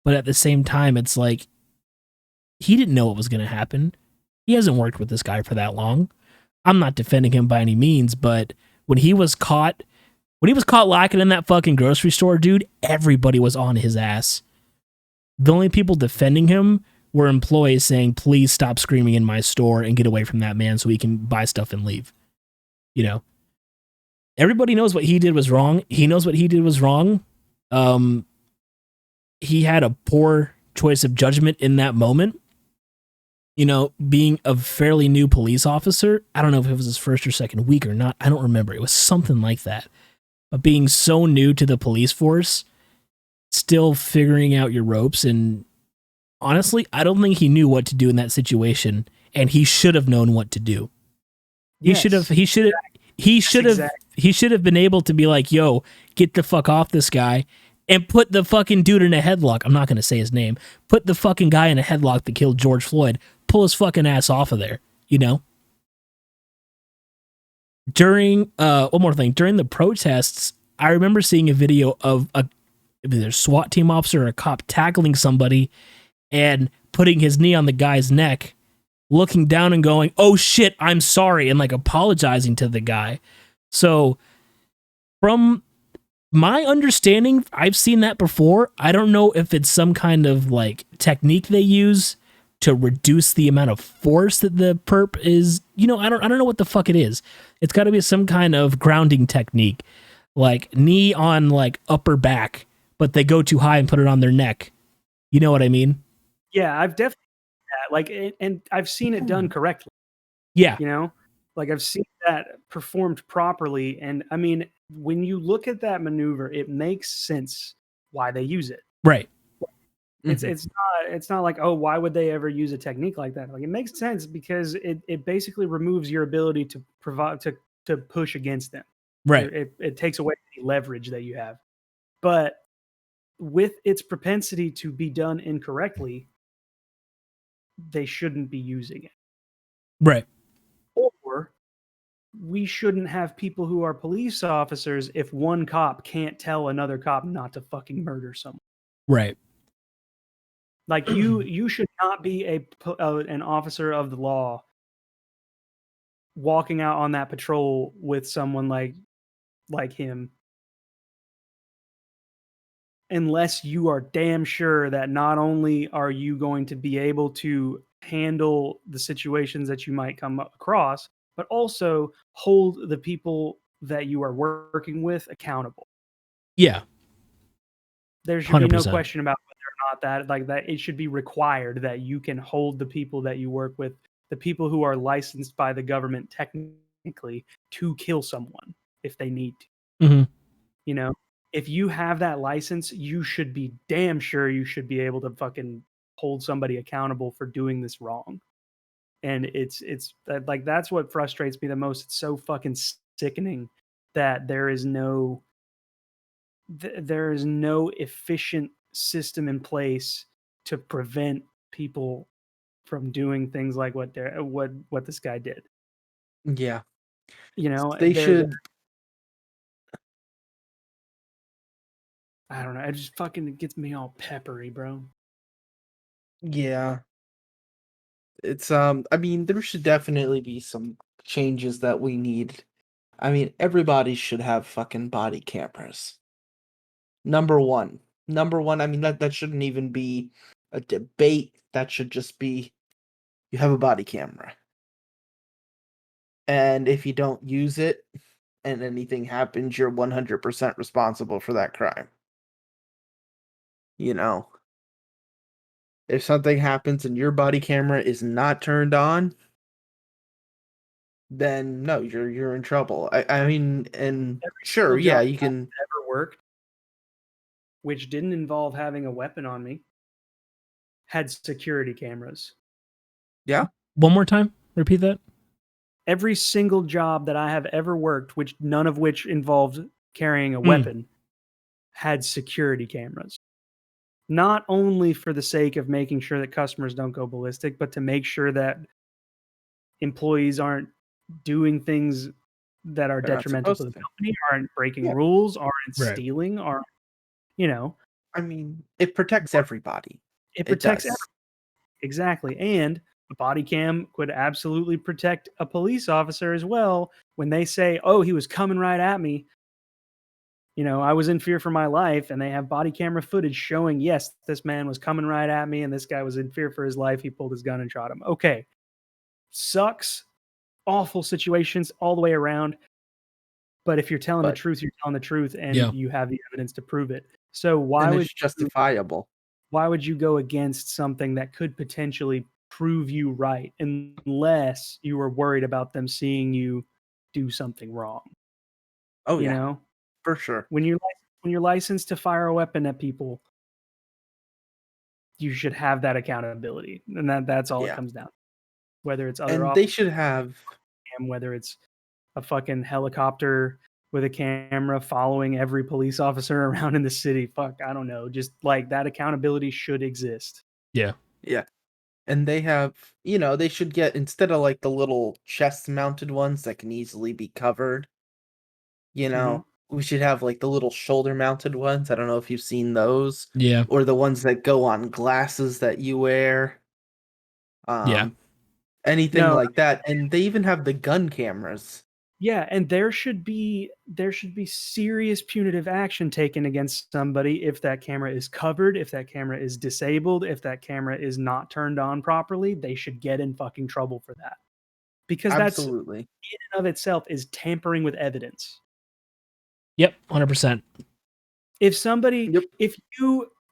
but at the same time, it's like he didn't know what was going to happen. He hasn't worked with this guy for that long. I'm not defending him by any means, but when he was caught lacking in that fucking grocery store, dude, everybody was on his ass. The only people defending him were employees saying, "Please stop screaming in my store and get away from that man so he can buy stuff and leave." Everybody knows what he did was wrong. He knows what he did was wrong. He had a poor choice of judgment in that moment. Being a fairly new police officer, I don't know if it was his first or second week or not. I don't remember. It was something like that. But being so new to the police force, still figuring out your ropes, and honestly, I don't think he knew what to do in that situation, and he should have known what to do. He should have been able to be like, "Yo, get the fuck off this guy," and put the fucking dude in a headlock. I'm not going to say his name. Put the fucking guy in a headlock that killed George Floyd. Pull his fucking ass off of there, During, one more thing. During the protests, I remember seeing a video of either a SWAT team officer or a cop tackling somebody and putting his knee on the guy's neck, looking down and going, "Oh shit, I'm sorry," and like apologizing to the guy. So, from my understanding, I've seen that before. I don't know if it's some kind of like technique they use to reduce the amount of force that the perp is. I don't know what the fuck it is. It's got to be some kind of grounding technique, like knee on like upper back, but they go too high and put it on their neck. You know what I mean? Yeah, I've definitely seen that. And I've seen it done correctly. Yeah. Like I've seen that performed properly. And I mean, when you look at that maneuver, it makes sense why they use it. Right. It's not like, oh, why would they ever use a technique like that? Like, it makes sense because it basically removes your ability to provide to push against them. Right. It takes away the leverage that you have. But with its propensity to be done incorrectly, they shouldn't be using it. Right. Or we shouldn't have people who are police officers if one cop can't tell another cop not to fucking murder someone. Right. Like you should not be an officer of the law walking out on that patrol with someone like him, unless you are damn sure that not only are you going to be able to handle the situations that you might come across, but also hold the people that you are working with accountable. Yeah. There should be no 100%. question about whether or not that it should be required that you can hold the people that you work with, the people who are licensed by the government technically to kill someone if they need to. Mhm. You know, if you have that license, you should be damn sure you should be able to fucking hold somebody accountable for doing this wrong. And it's like that's what frustrates me the most. It's so fucking sickening that there is no efficient system in place to prevent people from doing things like what this guy did. Yeah. You know, They should. I don't know. It just fucking gets me all peppery, bro. Yeah. It's I mean, there should definitely be some changes that we need. I mean, everybody should have fucking body cameras. Number one. Number one, I mean that shouldn't even be a debate. That should just be you have a body camera. And if you don't use it and anything happens, you're 100% responsible for that crime. You know, if something happens and your body camera is not turned on, then no, you're in trouble. I mean, and Every sure, single yeah, job you that can. ever worked, which didn't involve having a weapon on me, had security cameras. Yeah, One more time. Repeat that. Every single job that I have ever worked, which none of which involved carrying a Mm. weapon, had security cameras. Not only for the sake of making sure that customers don't go ballistic, but to make sure that employees aren't doing things that are they're not detrimental to supposed the to. company, aren't breaking Yeah, rules, aren't Right. stealing, aren't, you know, I mean, it protects everybody. it It protects does. everyone. Exactly. And a body cam could absolutely protect a police officer as well when they say, oh, he was coming right at me. You know, I was in fear for my life, and they have body camera footage showing, yes, this man was coming right at me, and this guy was in fear for his life. He pulled his gun and shot him. Okay. Sucks. Awful situations all the way around. But if you're telling the But truth, you're telling the truth, and Yeah. you have the evidence to prove it. So and it's justifiable. why would you go against something that could potentially prove you right unless you were worried about them seeing you do something wrong? Oh You yeah, know, for sure. when you're licensed to fire a weapon at people, you should have that accountability, and that's all it Yeah, comes down to. Whether it's other and officers, they should have. whether it's a fucking helicopter with a camera following every police officer around in the city. Fuck, I don't know. Just like that accountability should exist. Yeah. Yeah, and they have. You know, they should get instead of like the little chest-mounted ones that can easily be covered. You Hmm. know, we should have like the little shoulder-mounted ones. I don't know if you've seen those, Yeah. or the ones that go on glasses that you wear. Yeah. Anything No, like that, and they even have the gun cameras. yeah, and there should be serious punitive action taken against somebody if that camera is covered, if that camera is disabled, if that camera is not turned on properly. They should get in fucking trouble for that because that's in Absolutely. and of itself is tampering with evidence. Yep. 100%. If somebody Yep.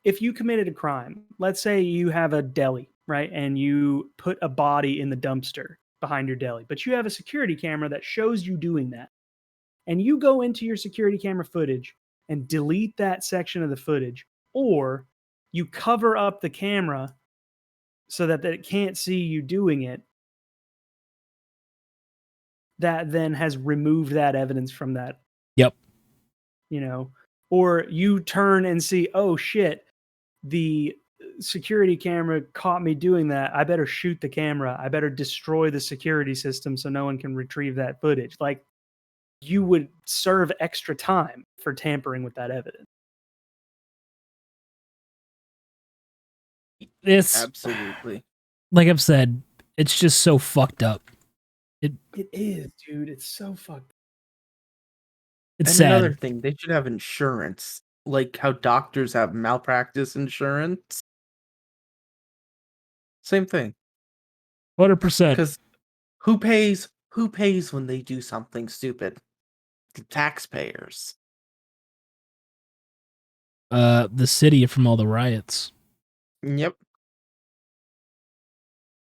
if you committed a crime, let's say you have a deli, right, and you put a body in the dumpster behind your deli, but you have a security camera that shows you doing that, and you go into your security camera footage and delete that section of the footage, or you cover up the camera so that it can't see you doing it, that then has removed that evidence from that, Yep. you know, or you turn and see, oh shit, the security camera caught me doing that. I better shoot the camera. I better destroy the security system so no one can retrieve that footage. Like, you would serve extra time for tampering with that evidence. It's Absolutely. like I've said, it's just so fucked up. It is, dude. It's so fucked. It's And sad. another thing, they should have insurance, like how doctors have malpractice insurance. Same thing. 100%. Because who pays when they do something stupid? The taxpayers. The city from all the riots. Yep.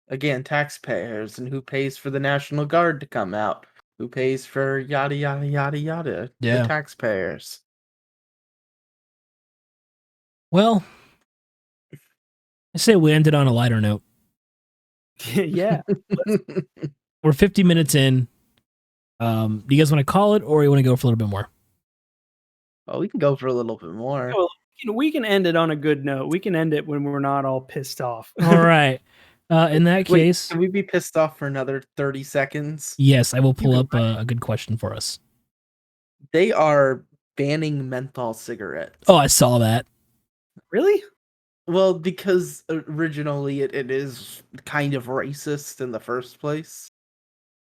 Again, taxpayers, and who pays for the National Guard to come out? Who pays for yada yada yada yada? Yeah. The taxpayers. Well, I say we ended on a lighter note. Yeah. We're 50 minutes in. Do you guys want to call it, or you want to go for a little bit more? Oh, we can go for a little bit more. Well, we can end it on a good note. We can end it when we're not all pissed off. All right. In that Wait, case, can we be pissed off for another 30 seconds? yes, I will pull can up a good question for us. They are banning menthol cigarettes. Oh, I saw that. Really? Well, because originally it is kind of racist in the first place.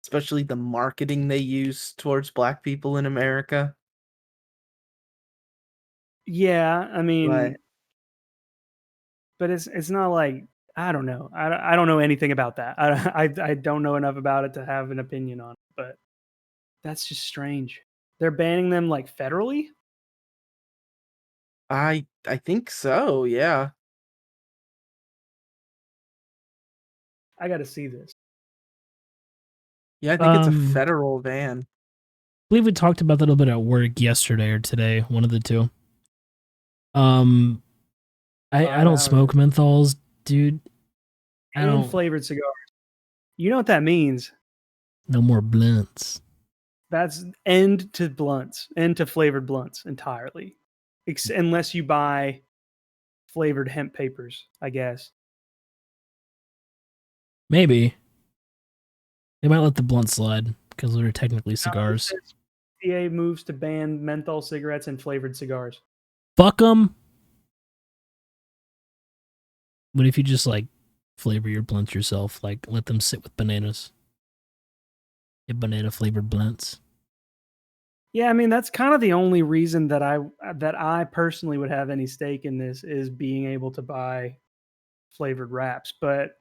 Especially the marketing they use towards black people in America. Yeah, I mean, But but it's not like I don't know. I don't know anything about that. I don't know enough about it to have an opinion on it. But that's just strange. They're banning them like federally. I think so, yeah. I got to see this. Yeah, I think it's a I federal ban. believe we talked about that a little bit at work yesterday or today, one of the two. I don't smoke menthols, dude. I And don't. flavored cigars. You know what that means? No more blunts. That's end to blunts, end to flavored blunts entirely, unless you buy flavored hemp papers, I guess. Maybe they might let the blunt slide because they're technically cigars. FDA moves to ban menthol cigarettes and flavored cigars. Fuck them. What if you just like flavor your blunts yourself? Like let them sit with bananas. Get banana flavored blunts. Yeah, I mean that's kind of the only reason that I personally would have any stake in this is being able to buy flavored wraps, but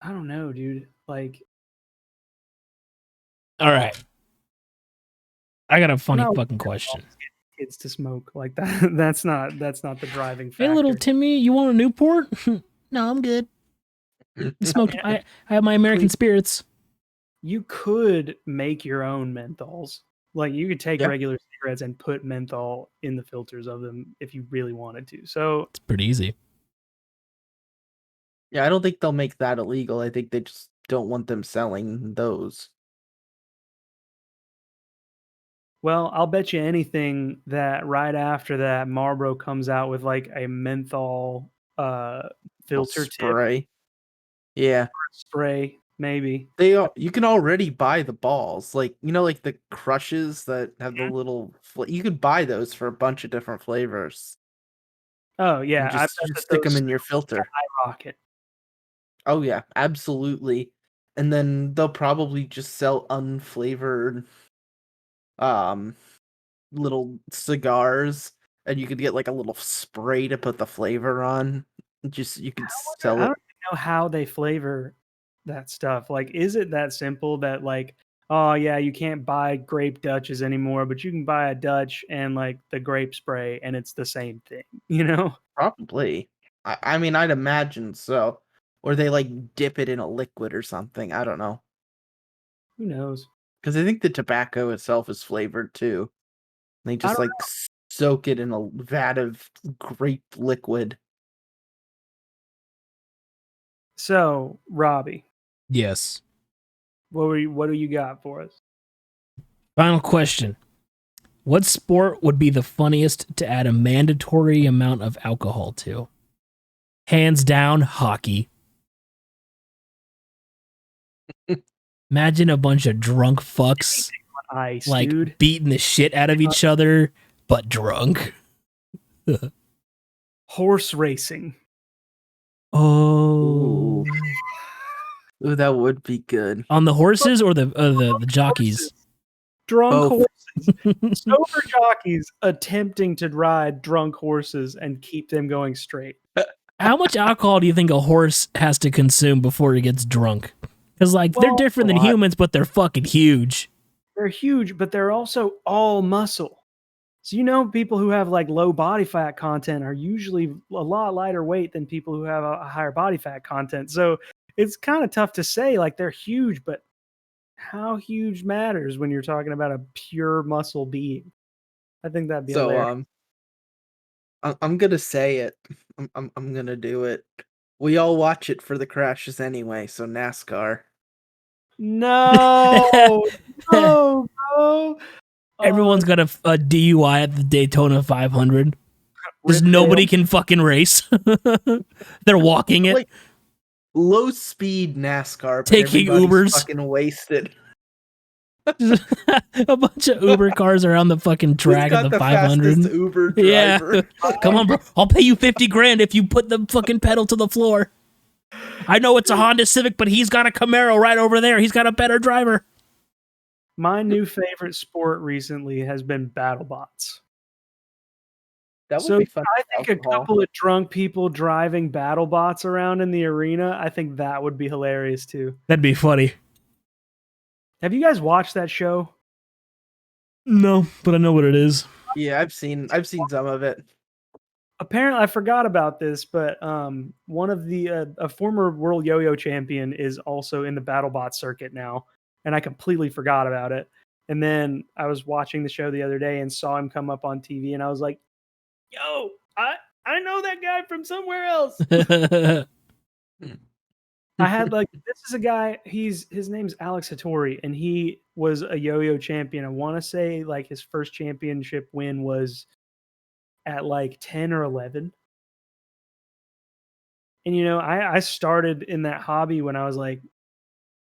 I don't know, dude. Like, All right. I got a funny no, fucking question. kids to smoke like that. That's not the driving factor. Hey, little Timmy, you want a Newport? No, I'm good. I smoked. I have my American spirits. You could make your own menthols. Like you could take Yeah. regular cigarettes and put menthol in the filters of them if you really wanted to. So It's pretty easy. Yeah, I don't think they'll make that illegal. I think they just don't want them selling those. well, I'll bet you anything that right after that, Marlboro comes out with like a menthol Little filter tip spray. Yeah. spray, maybe. You can already buy the balls. Like, like the crushes that have the little you could buy those for a bunch of different flavors. Oh yeah, And I bet just that stick them those in your filter. rocket. Oh yeah, absolutely. And then they'll probably just sell unflavored um little cigars, and you could get like a little spray to put the flavor on. Just you could I sell don't it. even know how they flavor that stuff. Like, is it that simple that like, oh yeah, you can't buy grape Dutches anymore, but you can buy a Dutch and like the grape spray, and it's the same thing, you know? Probably. I mean, I'd imagine so. Or they like dip it in a liquid or something. I don't know. Who knows? Because I think the tobacco itself is flavored too. They I just don't like soak it in a vat of grape liquid. So, Robbie, Yes. what do you got for us? Final question. What sport would be the funniest to add a mandatory amount of alcohol to? Hands down, hockey. Imagine a bunch of drunk fucks Ice, like dude. beating the shit out of each other, but drunk. Horse racing. Oh, Ooh, that would be good. on the horses or the jockeys? Drunk Both. horses. Sober jockeys attempting to ride drunk horses and keep them going straight. How much alcohol do you think a horse has to consume before he gets drunk? Because like they're Well, different a than lot. humans, but they're fucking huge. They're huge, but they're also all muscle. So people who have like low body fat content are usually a lot lighter weight than people who have a higher body fat content. So it's kind of tough to say like they're huge, but how huge matters when you're talking about a pure muscle being. I think that'd be So hilarious. I'm gonna say it. I'm gonna do it. We all watch it for the crashes anyway. So NASCAR. No, no, bro. Everyone's got a DUI at the Daytona 500. Because Rip nobody Dale. can fucking race. They're walking it, Like low speed NASCAR, but taking everybody's Ubers. fucking wasted. A bunch of Uber cars around the fucking Who's track of got the fastest 500. Uber Yeah. driver? Come on, bro. I'll pay you $50,000 if you put the fucking pedal to the floor. I know it's a Honda Civic, but he's got a Camaro right over there. He's got a better driver. My new favorite sport recently has been BattleBots. That would So be fun. I think a couple of drunk people driving BattleBots around in the arena, I think that would be hilarious too. That'd be funny. Have you guys watched that show? No, but I know what it is. Yeah, I've seen some of it. Apparently, I forgot about this, but one of the a former world yo-yo champion is also in the BattleBot circuit now, and I completely forgot about it. And then I was watching the show the other day and saw him come up on TV, and I was like, "Yo, I know that guy from somewhere else." I had like this is a guy. His name's Alex Hattori, and he was a yo-yo champion. I want to say like his first championship win was at like 10 or 11. And you know, I started in that hobby when I was like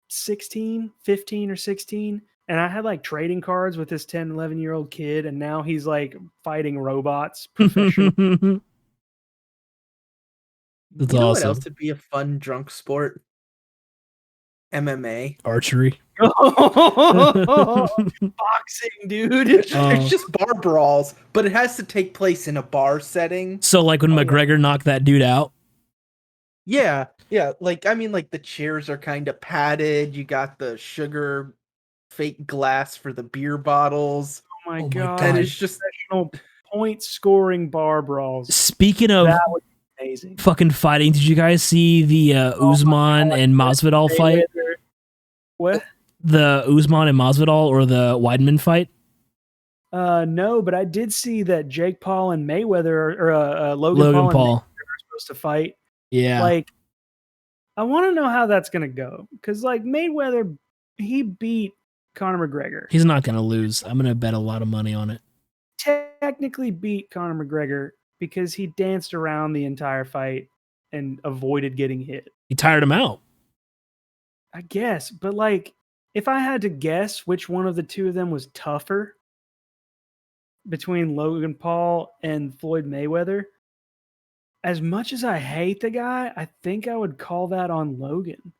16, 15 or 16. And I had like trading cards with this 10, 11-year-old kid, and now he's like fighting robots professionally. That's You know what awesome. else would be a fun drunk sport? MMA. Archery. Boxing, dude. It's just bar brawls, but it has to take place in a bar setting. So like when McGregor knocked that dude out? Yeah. Like, I mean, like the chairs are kind of padded. You got the sugar fake glass for the beer bottles. Oh my Oh my god. God. And it's just Professional point scoring bar brawls. Speaking of That would be amazing. fucking fighting, did you guys see the Usman and Masvidal fight? What? The Usman and Masvidal or the Weidman fight? No, but I did see that Jake Paul and Mayweather or Logan Paul and Mayweather are supposed to fight. Yeah. Like, I want to know how that's gonna go because like Mayweather, he beat Conor McGregor. He's not going to lose. I'm going to bet a lot of money on it. Technically beat Conor McGregor because he danced around the entire fight and avoided getting hit. He tired him out. I guess, but like, if I had to guess which one of the two of them was tougher between Logan Paul and Floyd Mayweather, as much as I hate the guy, I think I would call that on Logan.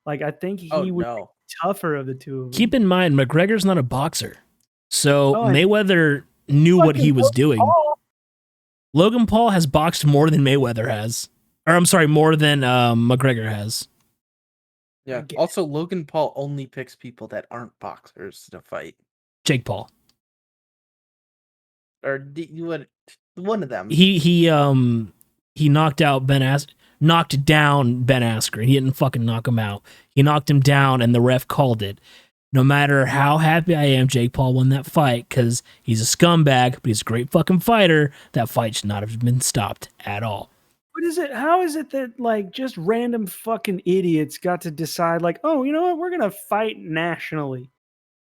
Like, I think he would be tougher of the two of them. Keep in mind, McGregor's not a boxer. So Oh, and Mayweather knew what he was Logan doing. Paul. Logan Paul has boxed more than Mayweather has. Or I'm sorry, more than McGregor has. Yeah. Also, Logan Paul only picks people that aren't boxers to fight. Jake Paul. Or one of them. He knocked out knocked down Ben Askren. He didn't fucking knock him out. He knocked him down, and the ref called it. No matter how happy I am, Jake Paul won that fight because he's a scumbag, but he's a great fucking fighter. That fight should not have been stopped at all. What is it? How is it that like just random fucking idiots got to decide like, oh, you know what? We're gonna fight nationally,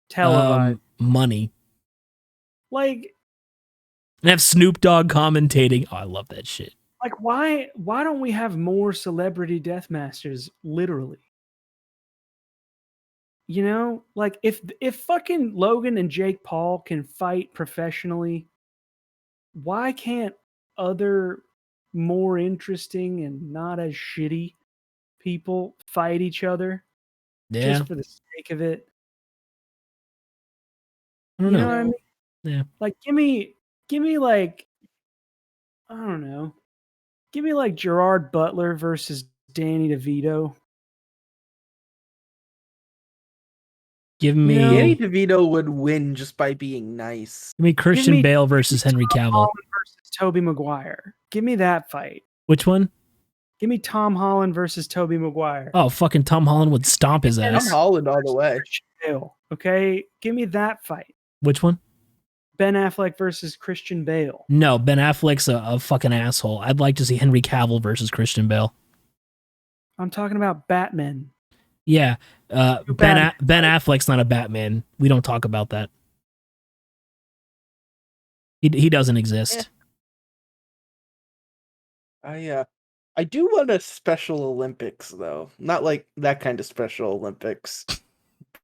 televised. Money. Like, And have Snoop Dogg commentating. Oh, I love that shit. like why don't we have more celebrity death masters? Literally, you know, like if fucking Logan and Jake Paul can fight professionally, why can't other more interesting and not as shitty people fight each other Yeah. just for the sake of it? I don't You know. know what I mean? Yeah. Like, give me like, I don't know. Give me like Gerard Butler versus Danny DeVito. Give me, You know, Danny DeVito would win just by being nice. give me Christian me- Bale versus Henry Tom Cavill. Holland versus Tobey Maguire. Give me that fight. Which one? Give me Tom Holland versus Tobey Maguire. Oh, fucking Tom Holland would stomp his Tom ass. Holland all the way. Christian Bale. Okay, give me that fight. Which one? Ben Affleck versus Christian Bale. No, Ben Affleck's a fucking asshole. I'd like to see Henry Cavill versus Christian Bale. I'm talking about Batman. Yeah, Ben Batman. Ben Affleck's not a Batman. We don't talk about that. He doesn't exist. I do want a Special Olympics though, not like that kind of Special Olympics,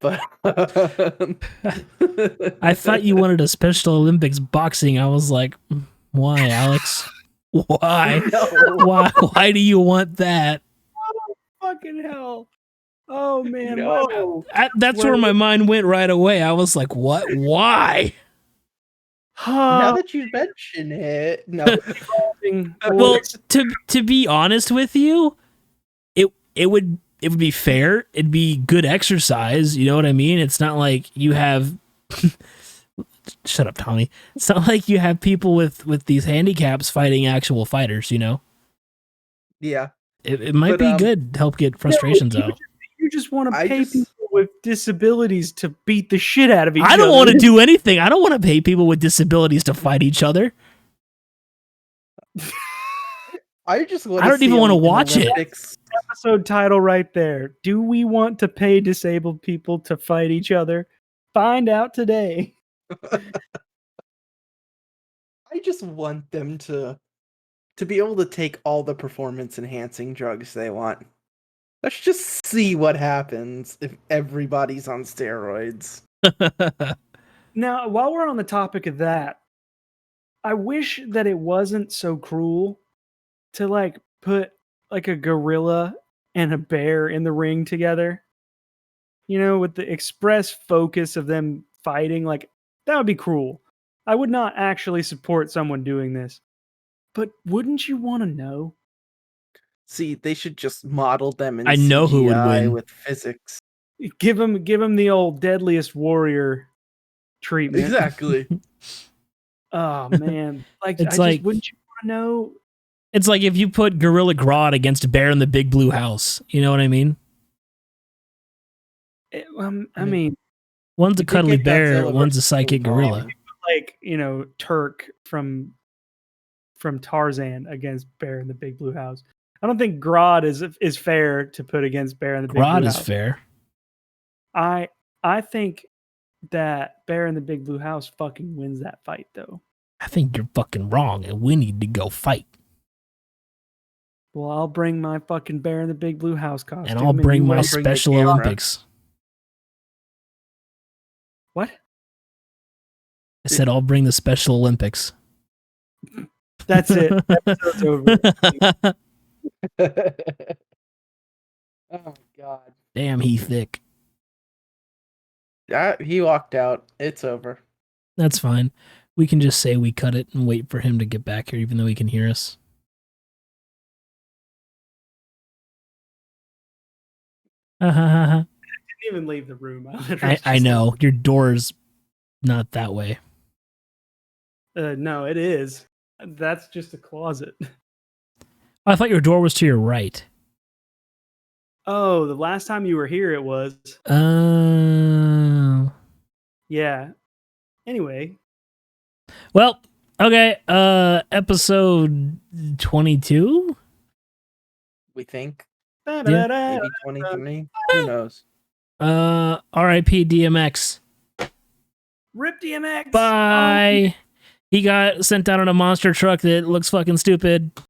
but I thought you wanted a Special Olympics boxing. I was like, why, Alex? Why? No. Why do you want that? Oh, fucking hell. Oh, man. No. That's where my mind went right away. I was like, what? Why? Now that you mention it, no. Well, to be honest with you, it would be fair. It'd be good exercise. You know what I mean? It's not like you have. Shut up, Tommy. It's not like you have people with these handicaps fighting actual fighters. You know. Yeah. It might be good to help get frustrations out. You just want to pay people with disabilities to beat the shit out of each other. I don't want to do anything. I don't want to pay people with disabilities to fight each other. I don't even want to watch it. Episode title right there. Do we want to pay disabled people to fight each other? Find out today. I just want them to be able to take all the performance enhancing drugs they want. Let's just see what happens if everybody's on steroids. Now, while we're on the topic of that, I wish that it wasn't so cruel to like put like a gorilla and a bear in the ring together. You know, with the express focus of them fighting, like that would be cruel. I would not actually support someone doing this. But wouldn't you want to know? See, they should just model them in I know CGI who would win. with physics. Give them the old deadliest warrior treatment. Exactly. Oh man, like It's I like- just, wouldn't you want to know? It's like if you put Gorilla Grodd against Bear in the Big Blue House. You know what I mean? I mean, One's a You could cuddly get bear, Godzilla one's a versus psychic King gorilla. Kong. like Turk from Tarzan against Bear in the Big Blue House. I don't think Grodd is fair to put against Bear in the Big Blue Grodd House. is fair. I think that Bear in the Big Blue House fucking wins that fight though. I think you're fucking wrong, and we need to go fight. Well, I'll bring my fucking Bear in the Big Blue House costume, And I'll bring you my will bring the Special camera. Olympics. What? I said I'll bring the Special Olympics. That's it. Episode's over. Oh God. Damn, he thick. He walked out. It's over. That's fine. We can just say we cut it and wait for him to get back here, even though he can hear us. Didn't even leave the room. I know. Your door's not that way. No, it is. That's just a closet. I thought your door was to your right. Oh, the last time you were here, it was. Oh. Yeah. Anyway, Well, okay. Episode 22? We think da-da-da. maybe 23. Who knows? R.I.P. DMX. Rip DMX. Bye. He got sent out on a monster truck that looks fucking stupid.